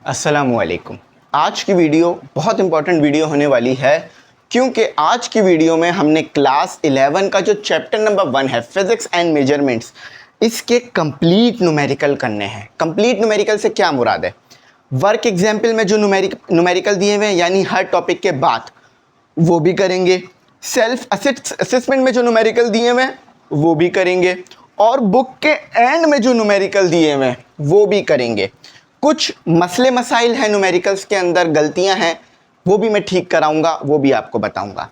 अस्सलामुअलैकुम। आज की वीडियो बहुत इंपॉर्टेंट वीडियो होने वाली है क्योंकि आज की वीडियो में हमने क्लास 11 का जो चैप्टर नंबर 1 है फिज़िक्स एंड मेजरमेंट्स, इसके कंप्लीट न्यूमेरिकल करने हैं। कंप्लीट न्यूमेरिकल से क्या मुराद है? वर्क एग्जाम्पल में जो न्यूमेरिकल दिए हुए हैं यानी हर टॉपिक के बाद वो भी करेंगे, सेल्फ असेसमेंट में जो न्यूमेरिकल दिए हुए हैं वो भी करेंगे, और बुक के एंड में जो न्यूमेरिकल दिए हुए हैं वो भी करेंगे। कुछ मसले मसाइल हैं न्यूमेरिकल्स के अंदर, गलतियां हैं, वो भी मैं ठीक कराऊंगा, वो भी आपको बताऊंगा।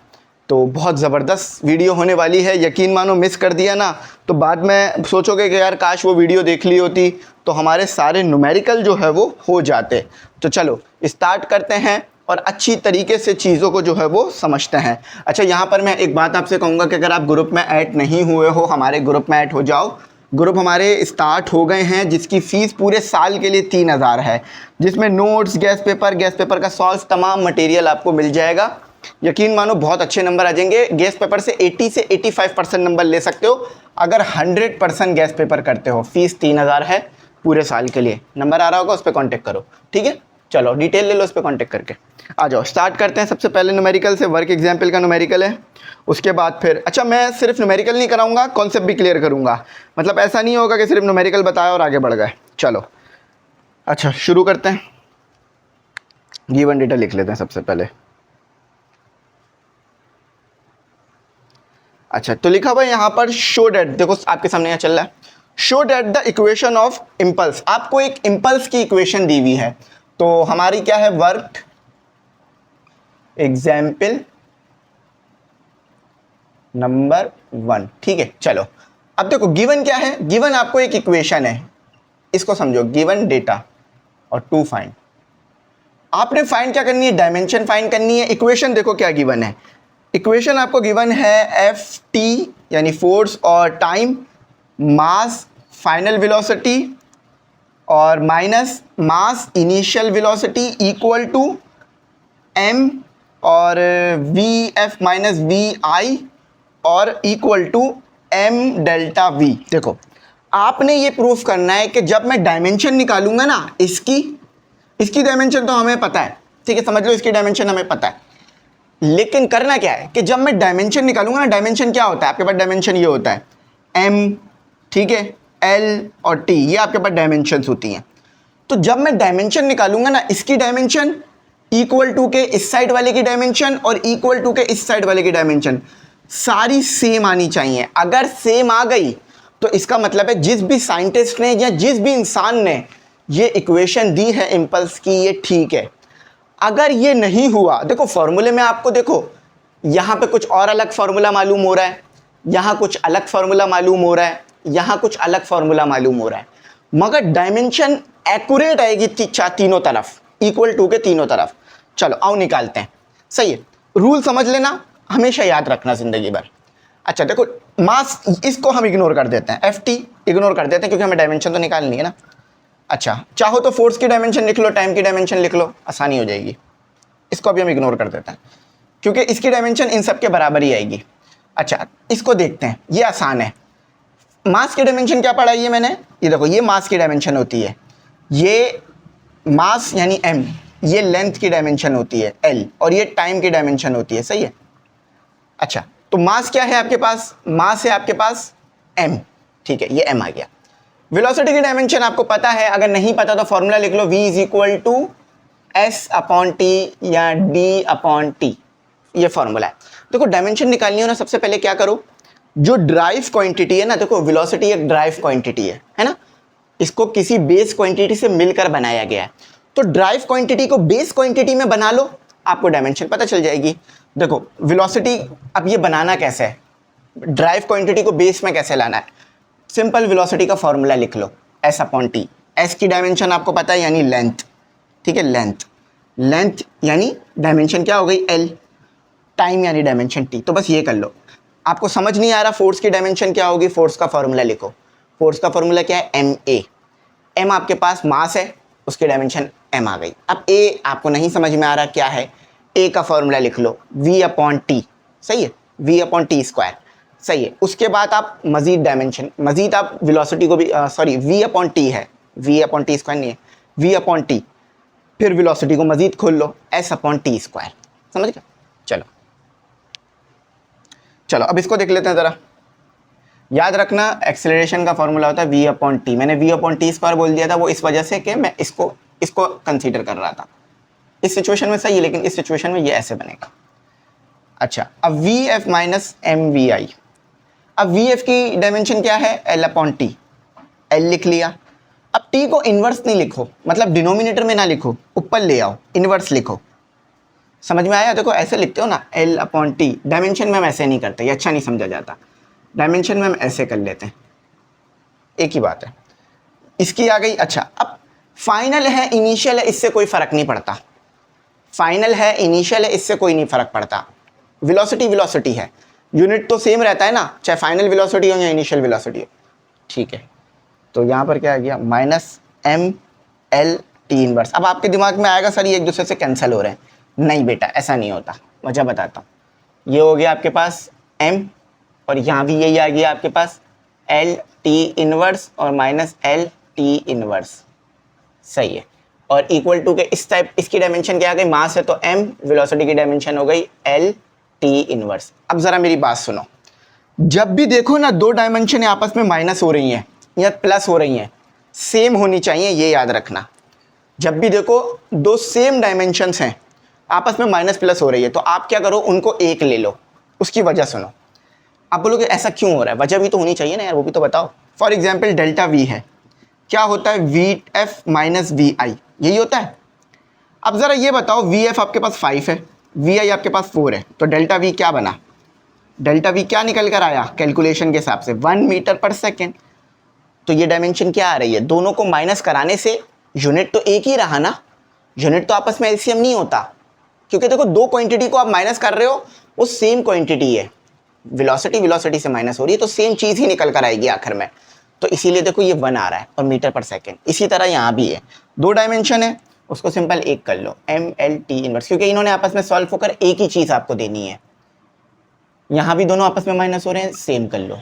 तो बहुत ज़बरदस्त वीडियो होने वाली है। यकीन मानो मिस कर दिया ना तो बाद में सोचोगे कि यार काश वो वीडियो देख ली होती तो हमारे सारे न्यूमेरिकल जो है वो हो जाते। तो चलो स्टार्ट करते हैं और अच्छी तरीके से चीज़ों को जो है वो समझते हैं। अच्छा, यहाँ पर मैं एक बात आपसे कहूँगा कि अगर आप ग्रुप में ऐड नहीं हुए हो, हमारे ग्रुप में ऐड हो जाओ। ग्रुप हमारे स्टार्ट हो गए हैं जिसकी फ़ीस पूरे साल के लिए 3000 है, जिसमें नोट्स, गैस पेपर का सॉल्व, तमाम मटेरियल आपको मिल जाएगा। यकीन मानो बहुत अच्छे नंबर आ जाएंगे। गैस पेपर से 80 से 85% नंबर ले सकते हो अगर 100% गैस पेपर करते हो। फीस 3000 है पूरे साल के लिए। नंबर आ रहा होगा, उस पर कॉन्टेक्ट करो, ठीक है। चलो डिटेल ले लो उस पर कॉन्टेक्ट करके। आ जाओ स्टार्ट करते हैं। सबसे पहले न्यूमेरिकल से, वर्क एग्जाम्पल का न्यूमेरिकल है। उसके बाद फिर अच्छा, मैं सिर्फ न्यूमेरिकल नहीं कराऊंगा, कॉन्सेप्ट भी क्लियर करूंगा। मतलब ऐसा नहीं होगा कि सिर्फ न्यूमेरिकल बताया और आगे बढ़ गए। चलो अच्छा शुरू करते हैं। गिवन डेटा लिख लेते हैं सबसे पहले। अच्छा, तो लिखा हुआ है यहाँ पर शो डेट, देखो आपके सामने यहाँ चल रहा है, show that the equation of impulse. आपको एक इम्पल्स की इक्वेशन दी हुई है। तो हमारी क्या है, वर्क एग्जाम्पल नंबर 1, ठीक है। चलो अब देखो गिवन क्या है, गिवन आपको एक इक्वेशन है, इसको समझो, गिवन डेटा और टू फाइंड। आपने फाइंड क्या करनी है, डायमेंशन फाइंड करनी है। इक्वेशन देखो क्या गिवन है, इक्वेशन आपको गिवन है एफ टी यानी फोर्स और टाइम, मास फाइनल वेलोसिटी और minus mass initial velocity equal to M और V F minus V I और equal to M delta V. देखो आपने ये प्रूफ करना है कि जब मैं डायमेंशन निकालूंगा ना, इसकी डायमेंशन तो हमें पता है, ठीक है, समझ लो इसकी डायमेंशन हमें पता है। लेकिन करना क्या है कि जब मैं डायमेंशन निकालूंगा ना, डायमेंशन क्या होता है आपके पास, डायमेंशन ये होता है एम, ठीक है, एल और टी, ये आपके पास डायमेंशन होती हैं। तो जब मैं डायमेंशन निकालूंगा ना, इसकी डायमेंशन इक्वल टू के इस साइड वाले की डायमेंशन और इक्वल टू के इस साइड वाले की डायमेंशन सारी सेम आनी चाहिए। अगर सेम आ गई तो इसका मतलब है जिस भी साइंटिस्ट ने या जिस भी इंसान ने ये इक्वेशन दी है इम्पल्स की, ये ठीक है। अगर ये नहीं हुआ, देखो फॉर्मूले में आपको देखो यहाँ पे कुछ और अलग फॉर्मूला मालूम हो रहा है, यहाँ कुछ अलग फॉर्मूला मालूम हो रहा है, यहाँ कुछ अलग फॉर्मूला मालूम हो रहा है, मगर डायमेंशन एक्यूरेट आएगी तीनों तरफ, इक्वल टू के तीनों तरफ। चलो आओ निकालते हैं, सही है। रूल समझ लेना, हमेशा याद रखना जिंदगी भर। अच्छा देखो मास, इसको हम इग्नोर कर देते हैं, एफ टी इग्नोर कर देते हैं क्योंकि हमें डायमेंशन तो निकालनी है ना। अच्छा चाहो तो फोर्स की डायमेंशन लिख लो, टाइम की डायमेंशन लिख लो, आसानी हो जाएगी। इसको अभी हम इग्नोर कर देते हैं क्योंकि इसकी डायमेंशन इन सब के बराबर ही आएगी। अच्छा इसको देखते हैं, ये आसान है। मास की डायमेंशन क्या पढ़ाई है मैंने, ये देखो, ये मास की डायमेंशन होती है, ये मास यानी m, ये लेंथ की डायमेंशन होती है l, और ये टाइम की डायमेंशन होती है, सही है। अच्छा तो मास क्या है आपके पास, मास है आपके पास m, ठीक है, ये m आ गया। वेलोसिटी की डायमेंशन आपको पता है, अगर नहीं पता तो फॉर्मूला लिख लो, v is equal to S upon T या डी अपॉन टी, ये फॉर्मूला है। देखो डायमेंशन निकालनी हो ना, सबसे पहले क्या करो, जो ड्राइव क्वांटिटी है ना, देखो वेलोसिटी एक ड्राइव क्वांटिटी है ना, इसको किसी बेस क्वांटिटी से मिलकर बनाया गया है। तो ड्राइव क्वांटिटी को बेस क्वांटिटी में बना लो, आपको डायमेंशन पता चल जाएगी। देखो वेलोसिटी, अब ये बनाना कैसे है, ड्राइव क्वांटिटी को बेस में कैसे लाना है, सिंपल वेलोसिटी का फॉर्मूला लिख लो, एस अपॉन टी। एस की डायमेंशन आपको पता है यानी लेंथ, ठीक है, लेंथ यानी डायमेंशन क्या हो गई, एल, टाइम यानी डायमेंशन टी। तो बस ये कर लो। आपको समझ नहीं आ रहा फोर्स की डायमेंशन क्या होगी, फोर्स का फॉर्मूला लिखो। फोर्स का फॉर्मूला क्या है, एम ए। एम आपके पास मास है, उसकी डायमेंशन एम आ गई। अब ए आपको नहीं समझ में आ रहा क्या है, ए का फॉर्मूला लिख लो, वी अपॉन टी, सही है, वी अपॉन टी स्क्वायर, सही है। उसके बाद आप मजीद डायमेंशन, मजीद आप वेलोसिटी को भी, सॉरी वी अपॉन टी है, वी अपॉन टी स्क्वायर नहीं है, वी अपॉन टी, फिर वेलोसिटी को मजीद खोल लो, s/t²। समझ गए? चलो चलो अब इसको देख लेते हैं ज़रा। याद रखना एक्सेलरेशन का फॉर्मूला होता है v/t। मैंने v/t² बोल दिया था, वो इस वजह से कि मैं इसको कंसीडर कर रहा था। इस सिचुएशन में सही है, लेकिन इस सिचुएशन में ये ऐसे बनेगा। अच्छा, अब vf माइनस mvi। अब vf की डायमेंशन क्या है? l/t। l लिख लिया। अब t को इन्वर्स नहीं लिखो, मतलब डिनोमिनेटर में ना लिखो, ऊपर ले आओ, इन्वर्स लिखो। समझ में आया? देखो ऐसे लिखते हो ना, l/t। डायमेंशन में हम ऐसे नहीं करते, ये अच्छा नहीं समझा जाता। डायमेंशन में हम ऐसे कर लेते हैं, एक ही बात है। इसकी आ गई। अच्छा, अब फाइनल है इनिशियल है, इससे कोई फर्क नहीं पड़ता। फाइनल है इनिशियल है, इससे कोई नहीं फर्क पड़ता। वेलोसिटी वेलोसिटी है, यूनिट तो सेम रहता है ना, चाहे फाइनल वेलोसिटी हो या इनिशियल वेलोसिटी हो। ठीक है, तो यहाँ पर क्या आ गया? Minus M L T inverse. अब आपके दिमाग में आएगा सर ये एक दूसरे से कैंसिल हो रहे हैं। नहीं बेटा, ऐसा नहीं होता, वजह बताता हूँ। ये हो गया आपके पास m, और यहाँ भी यही आ गया आपके पास एल टी इनवर्स और माइनस एल टी इनवर्स। सही है। और इक्वल टू के इस टाइप, इसकी डायमेंशन क्या आ गई? मास है तो m, वेलोसिटी की डायमेंशन हो गई एल टी इनवर्स। अब ज़रा मेरी बात सुनो, जब भी देखो ना दो डायमेंशन आपस में माइनस हो रही हैं या प्लस हो रही हैं, सेम होनी चाहिए, ये याद रखना। जब भी देखो दो सेम डायमेंशंस हैं, आपस में माइनस प्लस हो रही है, तो आप क्या करो, उनको एक ले लो। उसकी वजह सुनो। आप बोलोगे ऐसा क्यों हो रहा है? वजह भी तो होनी चाहिए ना यार, वो भी तो बताओ। फॉर एग्जाम्पल डेल्टा वी है, क्या होता है? वी एफ माइनस वी आई, यही होता है। अब ज़रा ये बताओ, वी एफ आपके पास 5 है, वी आई आपके पास 4 है, तो डेल्टा वी क्या बना? डेल्टा वी क्या निकल कर आया कैलकुलेशन के हिसाब से? 1 मीटर पर सेकेंड। तो ये डायमेंशन क्या आ रही है? दोनों को माइनस कराने से यूनिट तो एक ही रहा ना, यूनिट तो आपस में एलसीएम नहीं होता, क्योंकि देखो दो क्वांटिटी को आप माइनस कर रहे हो, वो सेम क्वांटिटी है। वेलोसिटी वेलोसिटी से माइनस हो रही है, तो सेम चीज़ ही निकल कर आएगी आखिर में। तो इसीलिए देखो ये 1 आ रहा है और मीटर पर सेकेंड। इसी तरह यहाँ भी है, दो डायमेंशन है, उसको सिंपल एक कर लो, एम एल टी इनवर्स, क्योंकि इन्होंने आपस में सॉल्व होकर एक ही चीज़ आपको देनी है। यहाँ भी दोनों आपस में माइनस हो रहे हैं, सेम कर लो।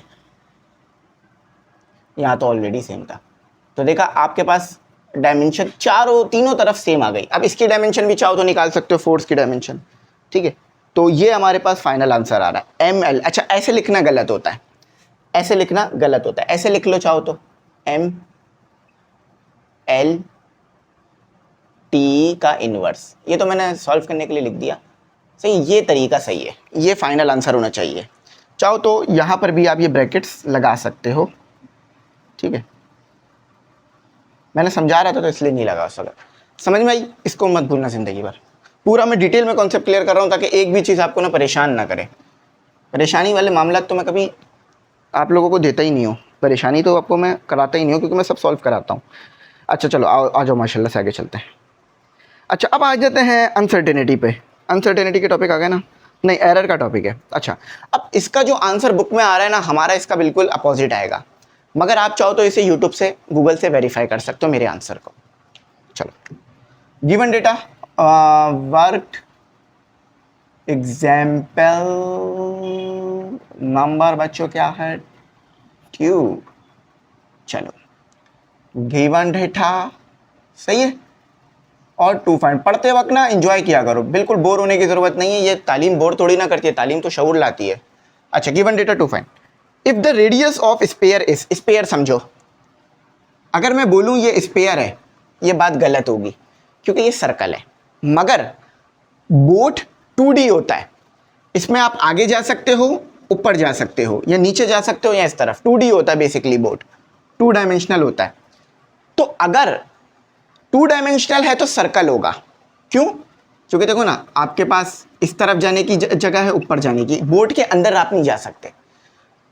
यहाँ तो ऑलरेडी सेम था, तो देखा आपके पास डायमेंशन तीनों तरफ सेम आ गई। अब इसकी डायमेंशन भी चाहो तो निकाल सकते हो, फोर्स की डायमेंशन। ठीक है, तो ये हमारे पास फाइनल आंसर आ रहा है एम एल। अच्छा, ऐसे लिखना गलत होता है, ऐसे लिखना गलत होता है, ऐसे लिख लो चाहो तो, एम एल टी का इनवर्स। ये तो मैंने सॉल्व करने के लिए लिख दिया, सही, ये तरीका सही है, ये फाइनल आंसर होना चाहिए। चाहो तो यहाँ पर भी आप ये ब्रैकेट्स लगा सकते हो। ठीक है, मैंने समझा रहा था तो इसलिए नहीं लगा उस वक्त। समझ में आई? इसको मत भूलना ज़िंदगी भर। पूरा मैं डिटेल में कॉन्सेप्ट क्लियर कर रहा हूँ ताकि एक भी चीज़ आपको ना परेशान ना करे। परेशानी वाले मामला तो मैं कभी आप लोगों को देता ही नहीं हूँ, परेशानी तो आपको मैं कराता ही नहीं हूँ, क्योंकि मैं सब सॉल्व कराता हूँ। अच्छा चलो आ जाओ, माशाल्लाह से आगे चलते हैं। अच्छा, अब आ जाते हैं अनसर्टेनिटी पे। अनसर्टेनिटी के टॉपिक आ गए ना? नहीं, एरर का टॉपिक है। अच्छा, अब इसका जो आंसर बुक में आ रहा है ना, हमारा इसका बिल्कुल अपोजिट आएगा, मगर आप चाहो तो इसे यूट्यूब से, गूगल से वेरीफाई कर सकते हो मेरे आंसर को। चलो, given data, work example number बच्चों क्या है? 2। चलो, गिवन डेटा सही है, और 2 फाइंड। पढ़ते वक्त ना एंजॉय किया करो, बिल्कुल बोर होने की ज़रूरत नहीं है। ये तालीम बोर थोड़ी ना करती है, तालीम तो शऊर लाती है। अच्छा, given data 2 find. If the radius of sphere is, sphere समझो, अगर मैं बोलूँ ये स्पेयर है, ये बात गलत होगी क्योंकि ये सर्कल है। मगर बोट 2D होता है, इसमें आप आगे जा सकते हो, ऊपर जा सकते हो, या नीचे जा सकते हो, या इस तरफ। 2D होता है बेसिकली, बोट 2 डायमेंशनल होता है। तो अगर 2 डायमेंशनल है तो सर्कल होगा। क्यों? क्योंकि देखो ना, आपके पास इस तरफ जाने की जगह है, ऊपर जाने की। बोट के अंदर आप नहीं जा सकते,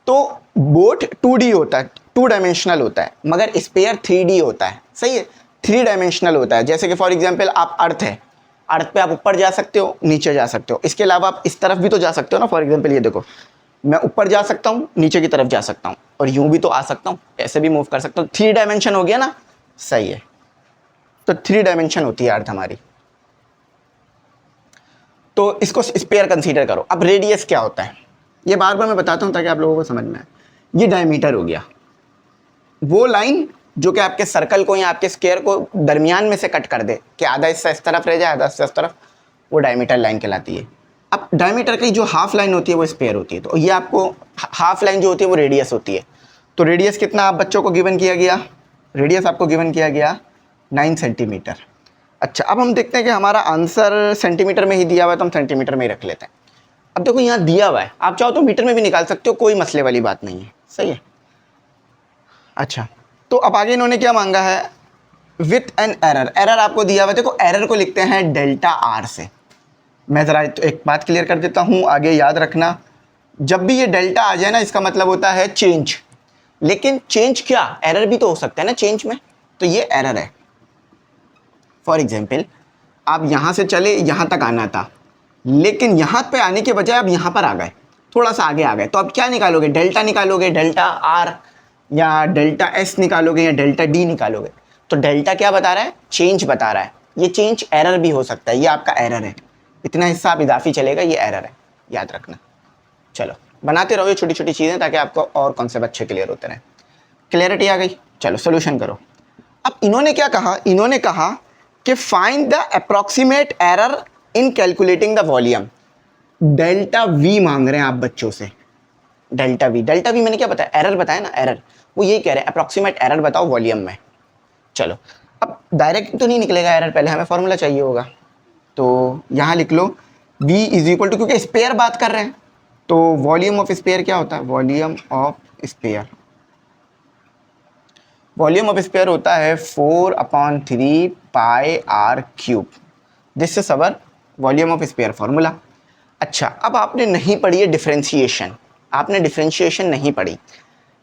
तो बोट 2D होता है, 2 डायमेंशनल होता है, मगर स्पेयर 3D होता है। सही है, 3 डायमेंशनल होता है। जैसे कि फॉर एग्जांपल आप अर्थ है, अर्थ पे आप ऊपर जा सकते हो, नीचे जा सकते हो, इसके अलावा आप इस तरफ भी तो जा सकते हो ना। फॉर एग्जांपल ये देखो, मैं ऊपर जा सकता हूँ, नीचे की तरफ जा सकता हूँ, और यूं भी तो आ सकता हूँ, ऐसे भी मूव कर सकता हूँ। 3 डायमेंशन हो गया ना? सही है, तो 3 डायमेंशन होती है अर्थ हमारी, तो इसको स्पेयर कंसीडर करो। अब रेडियस क्या होता है ये बार बार मैं बताता हूँ ताकि आप लोगों को समझ में आए। ये डायमीटर हो गया, वो लाइन जो कि आपके सर्कल को या आपके स्क्वायर को दरमियान में से कट कर दे कि आधा हिस्सा इस तरफ रह जाए, आधा हिस्सा इस तरफ, वो डायमीटर लाइन कहलाती है। अब डायमीटर की जो हाफ लाइन होती है वो स्क्वायर होती है, तो ये आपको हाफ लाइन जो होती है वो रेडियस होती है। तो रेडियस कितना आप बच्चों को गिवन किया गया, रेडियस आपको गिवन किया गया 9 सेंटीमीटर। अच्छा, अब हम देखते हैं कि हमारा आंसर सेंटीमीटर में ही दिया हुआ है, तो हम सेंटीमीटर में ही रख लेते हैं। अब देखो यहाँ दिया हुआ है, आप चाहो तो मीटर में भी निकाल सकते हो, कोई मसले वाली बात नहीं है, सही है। अच्छा, तो अब आगे इन्होंने क्या मांगा है, विथ एन एरर। एरर आपको दिया हुआ है, देखो एरर को लिखते हैं डेल्टा आर से। मैं ज़रा तो एक बात क्लियर कर देता हूँ, आगे याद रखना, जब भी ये डेल्टा आ जाए ना, इसका मतलब होता है चेंज। लेकिन चेंज क्या, एरर भी तो हो सकता है ना चेंज में, तो ये एरर है। फॉर एग्जाम्पल, आप यहाँ से चले, यहाँ तक आना था, लेकिन यहाँ पे आने के बजाय आप यहाँ पर आ गए, थोड़ा सा आगे आ गए, तो अब क्या निकालोगे, डेल्टा निकालोगे, डेल्टा आर या डेल्टा एस निकालोगे या डेल्टा डी निकालोगे। तो डेल्टा क्या बता रहा है, चेंज बता रहा है। ये चेंज एरर भी हो सकता है, ये आपका एरर है। इतना हिस्सा आप इजाफी चलेगा, ये एरर है, याद रखना। चलो बनाते रहो ये छोटी छोटी चीज़ें, ताकि आपको और कॉन्सेप्ट अच्छे क्लियर होते रहें। क्लियरिटी आ गई, चलो सोल्यूशन करो। अब इन्होंने क्या कहा, इन्होंने कहा कि find the approximate error in calculating the volume. Delta we मांग रहे हैं आप बच्चों से, डेल्टा वी। डेल्टा वी मैंने क्या बताया, एरर बताया ना, एरर। वो यही कह रहे हैं अप्रॉक्सीमेट एरर बताओ वॉल्यूम में। चलो, अब डायरेक्ट तो नहीं निकलेगा एरर, पहले हमें फॉर्मूला चाहिए होगा। तो यहाँ लिख लो v इज इक्वल टू, क्योंकि स्पेयर बात कर रहे हैं, तो वॉल्यूम ऑफ स्पेयर क्या होता है, volume of sphere, volume of sphere होता है 4/3 pi r cube. This is our volume of sphere formula. अच्छा, अब आपने नहीं पढ़ी है डिफरेंशिएशन, आपने डिफरेंशिएशन नहीं पढ़ी,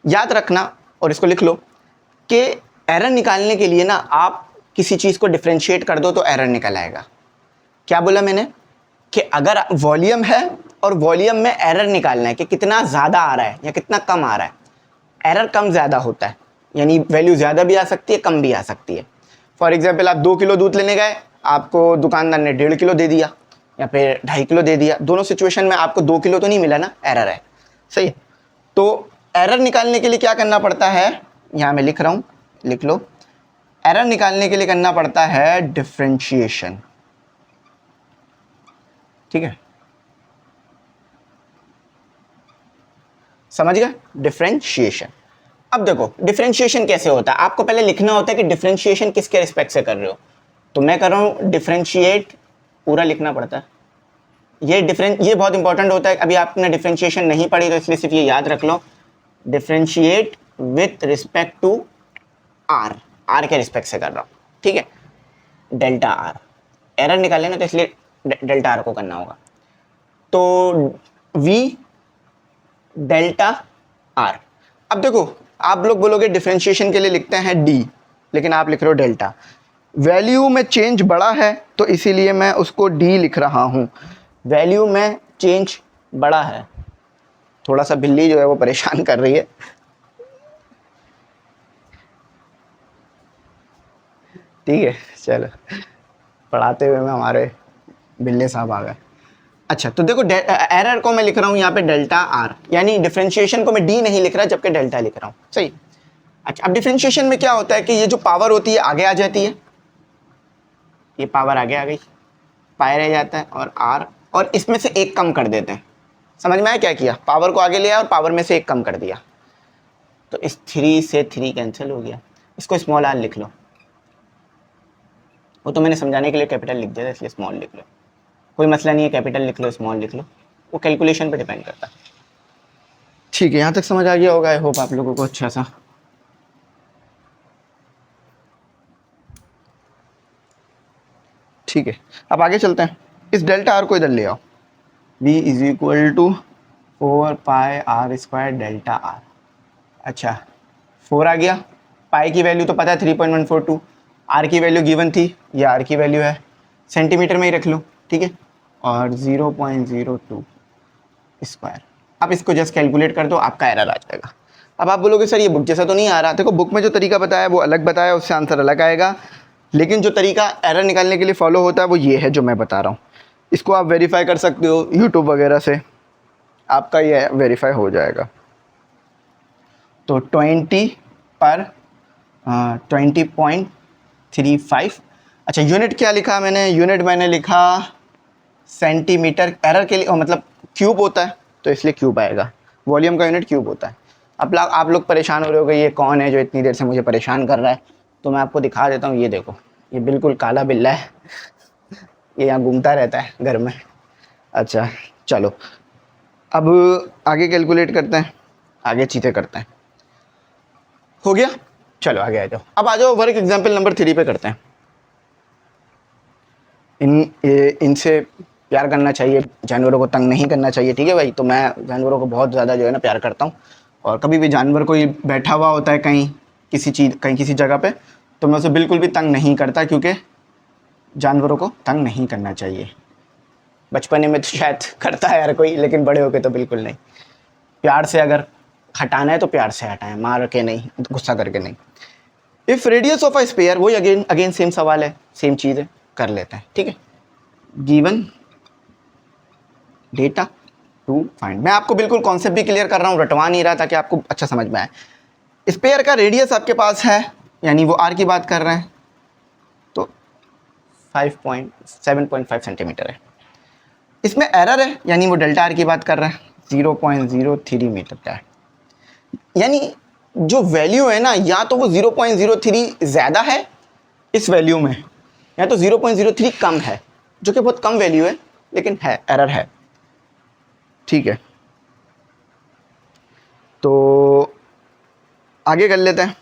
याद रखना और इसको लिख लो कि एरर निकालने के लिए ना आप किसी चीज़ को डिफरेंशिएट कर दो तो एरर निकल आएगा। क्या बोला मैंने कि अगर वॉल्यूम है और वॉल्यूम में एरर निकालना है कि कितना ज़्यादा आ रहा है या कितना कम आ रहा है, एरर कम ज़्यादा होता है, यानी वैल्यू ज़्यादा भी आ सकती है, कम भी आ सकती है। फॉर एग्जांपल, आप 2 किलो दूध लेने गए, आपको दुकानदार ने 1.5 किलो दे दिया या फिर 2.5 किलो दे दिया, दोनों सिचुएशन में आपको 2 किलो तो नहीं मिला ना, एरर है, सही है। तो एरर निकालने के लिए क्या करना पड़ता है, यहाँ मैं लिख रहा हूँ, लिख लो, एरर निकालने के लिए करना पड़ता है डिफरेंशिएशन, ठीक है, समझ गए, डिफरेंशिएशन। अब देखो डिफरेंशिएशन कैसे होता है, आपको पहले लिखना होता है कि डिफरेंशिएशन किसके रिस्पेक्ट से कर रहे हो। तो मैं कर रहा हूँ डिफरेंशिएट, पूरा लिखना पड़ता है, ये बहुत इंपॉर्टेंट होता है। अभी आपने डिफरेंशिएशन नहीं पढ़ी तो इसलिए सिर्फ ये याद रख लो, differentiate with respect to r, r के रिस्पेक्ट से कर रहा हूँ, ठीक है, डेल्टा आर। एरर निकालेना तो इसलिए डेल्टा आर को करना होगा। तो वी डेल्टा आर। अब देखो आप लोग बोलोगे डिफरेंशिएशन के लिए लिखते हैं डी, लेकिन आप लिख रहे हो डेल्टा। वैल्यू में चेंज बड़ा है तो इसीलिए मैं उसको डी लिख रहा हूँ। वैल्यू में चेंज बड़ा है, थोड़ा सा बिल्ली जो है वो परेशान कर रही है, ठीक है। चलो, पढ़ाते हुए में हमारे बिल्ले साहब आ गए। अच्छा, तो देखो एरर को मैं लिख रहा हूँ यहाँ पे डेल्टा आर, यानी डिफरेंशिएशन को मैं डी नहीं लिख रहा जबकि डेल्टा लिख रहा हूँ, सही। अच्छा, अब डिफरेंशिएशन में क्या होता है कि ये जो पावर होती है आगे आ जाती है, ये पावर आगे आ गई, पाई रह जाता है और आर, और इसमें से एक कम कर देते हैं। समझ में आया क्या किया, पावर को आगे ले आया और पावर में से एक कम कर दिया, तो इस 3 से 3 कैंसिल हो गया। इसको स्मॉल आर लिख लो, वो तो मैंने समझाने के लिए कैपिटल लिख दिया था इसलिए स्मॉल लिख लो, कोई मसला नहीं है, कैपिटल लिख लो स्मॉल लिख लो, वो कैलकुलेशन पे डिपेंड करता है। ठीक है, यहाँ तक समझ आ गया होगा, आई होप आप लोगों को अच्छा सा। ठीक है, अब आगे चलते हैं। इस डेल्टा आर को इधर ले आओ, v is equal to 4 pi R square delta R. अच्छा, 4 आ गया, पाई की वैल्यू तो पता है 3.142, आर की वैल्यू गिवन थी, ये आर की वैल्यू है, सेंटीमीटर में ही रख लो, ठीक है, और 0.02 स्क्वायर। अब इसको जस्ट कैलकुलेट कर दो, आपका एरर आ जाएगा। अब आप बोलोगे सर ये बुक जैसा तो नहीं आ रहा, देखो बुक में जो तरीका बताया वो अलग बताया, उससे आंसर अलग आएगा, लेकिन जो तरीका एरर निकालने के लिए फॉलो होता है वो ये है जो मैं बता रहा हूँ। इसको आप वेरीफाई कर सकते हो यूट्यूब वगैरह से, आपका ये वेरीफाई हो जाएगा। तो 20 पर 20.35। अच्छा यूनिट क्या लिखा मैंने, यूनिट मैंने लिखा सेंटीमीटर, एरर के लिए मतलब क्यूब होता है तो इसलिए क्यूब आएगा, वॉल्यूम का यूनिट क्यूब होता है। अब आप लोग परेशान हो रहे होगे ये कौन है जो इतनी देर से मुझे परेशान कर रहा है, तो मैं आपको दिखा देता हूँ। ये देखो, ये बिल्कुल काला बिल्ला है, ये यहाँ घूमता रहता है घर में। अच्छा चलो अब आगे कैलकुलेट करते हैं, आगे चीज़ें करते हैं। हो गया, चलो आगे आ जाओ। अब आ जाओ वर्क एग्जाम्पल नंबर 3 पे करते हैं। इनसे प्यार करना चाहिए, जानवरों को तंग नहीं करना चाहिए, ठीक है भाई। तो मैं जानवरों को बहुत ज़्यादा जो है ना प्यार करता हूँ, और कभी भी जानवर कोई बैठा हुआ होता है कहीं किसी जगह पे, तो मैं उसे बिल्कुल भी तंग नहीं करता, क्योंकि जानवरों को तंग नहीं करना चाहिए। बचपने में तो शायद करता है हर कोई, लेकिन बड़े होके तो बिल्कुल नहीं। प्यार से अगर हटाना है तो प्यार से हटाएं, मार के नहीं, गुस्सा करके नहीं। If radius of a sphere, वही अगेन सेम सवाल है, सेम चीज़ है, कर लेते हैं, ठीक है। गिवन डेटा टू फाइंड, मैं आपको बिल्कुल कॉन्सेप्ट भी क्लियर कर रहा हूँ, रटवा नहीं रहा, ताकि आपको अच्छा समझ में आए। स्फीयर का रेडियस आपके पास है, यानी वो आर की बात कर रहे हैं, तो 7.5 सेंटीमीटर है। इसमें एरर है, यानी वो डेल्टा आर की बात कर रहे हैं, 0.03 मीटर का है। यानी जो वैल्यू है ना, या तो वो 0.03 ज़्यादा है इस वैल्यू में, या तो 0.03 कम है, जो कि बहुत कम वैल्यू है, लेकिन है, एरर है, ठीक है। तो आगे कर लेते हैं।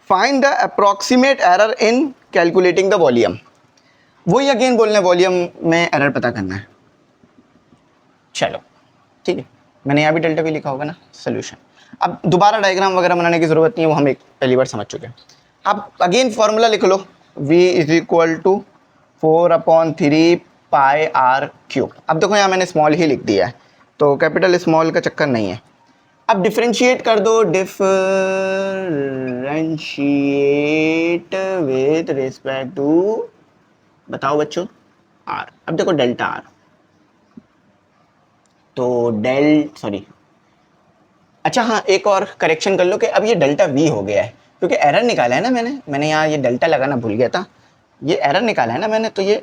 Find the approximate error in calculating the volume, वही अगेन बोलना है, वॉल्यूम में एरर पता करना है। चलो ठीक है, मैंने यहाँ भी डेल्टा भी लिखा होगा ना, सोल्यूशन। अब दोबारा डायग्राम वगैरह बनाने की ज़रूरत नहीं है, वो हम एक पहली बार समझ चुके हैं। अब अगेन फार्मूला लिख लो, v = 4/3 पाई आर क्यूब। अब देखो यहाँ मैंने स्मॉल ही लिख दिया है, तो कैपिटल स्मॉल का चक्कर नहीं है। अब डिफ्रेंशिएट कर दो, डिफरेंशिएट विद रिस्पेक्ट टू, बताओ बच्चों, आर। अब देखो डेल्टा आर, तो अच्छा हाँ, एक और करेक्शन कर लो कि अब ये डेल्टा वी हो गया है, क्योंकि एरर निकाला है ना मैंने यहाँ ये डेल्टा लगाना भूल गया था, ये एरर निकाला है ना मैंने, तो ये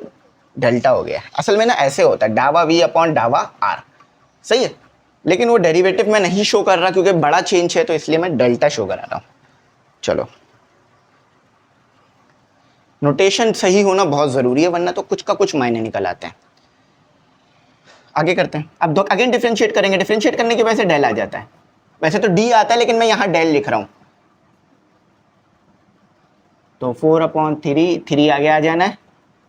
डेल्टा हो गया है। असल में ना ऐसे होता है, डावा वी अपॉन डावा आर, सही है, लेकिन वो डेरिवेटिव में नहीं शो कर रहा, क्योंकि बड़ा चेंज है, तो इसलिए मैं डेल्टा शो करा रहा हूँ। चलो, नोटेशन सही होना बहुत ज़रूरी है, वरना तो कुछ का कुछ मायने निकल आते हैं। आगे करते हैं। अब अगेन डिफ्रेंशिएट करेंगे, डिफ्रेंशिएट करने की वजह से डेल आ जाता है, वैसे तो डी आता है, लेकिन मैं यहाँ डेल लिख रहा हूँ। तो 4/3, 3 आगे आ जाना है,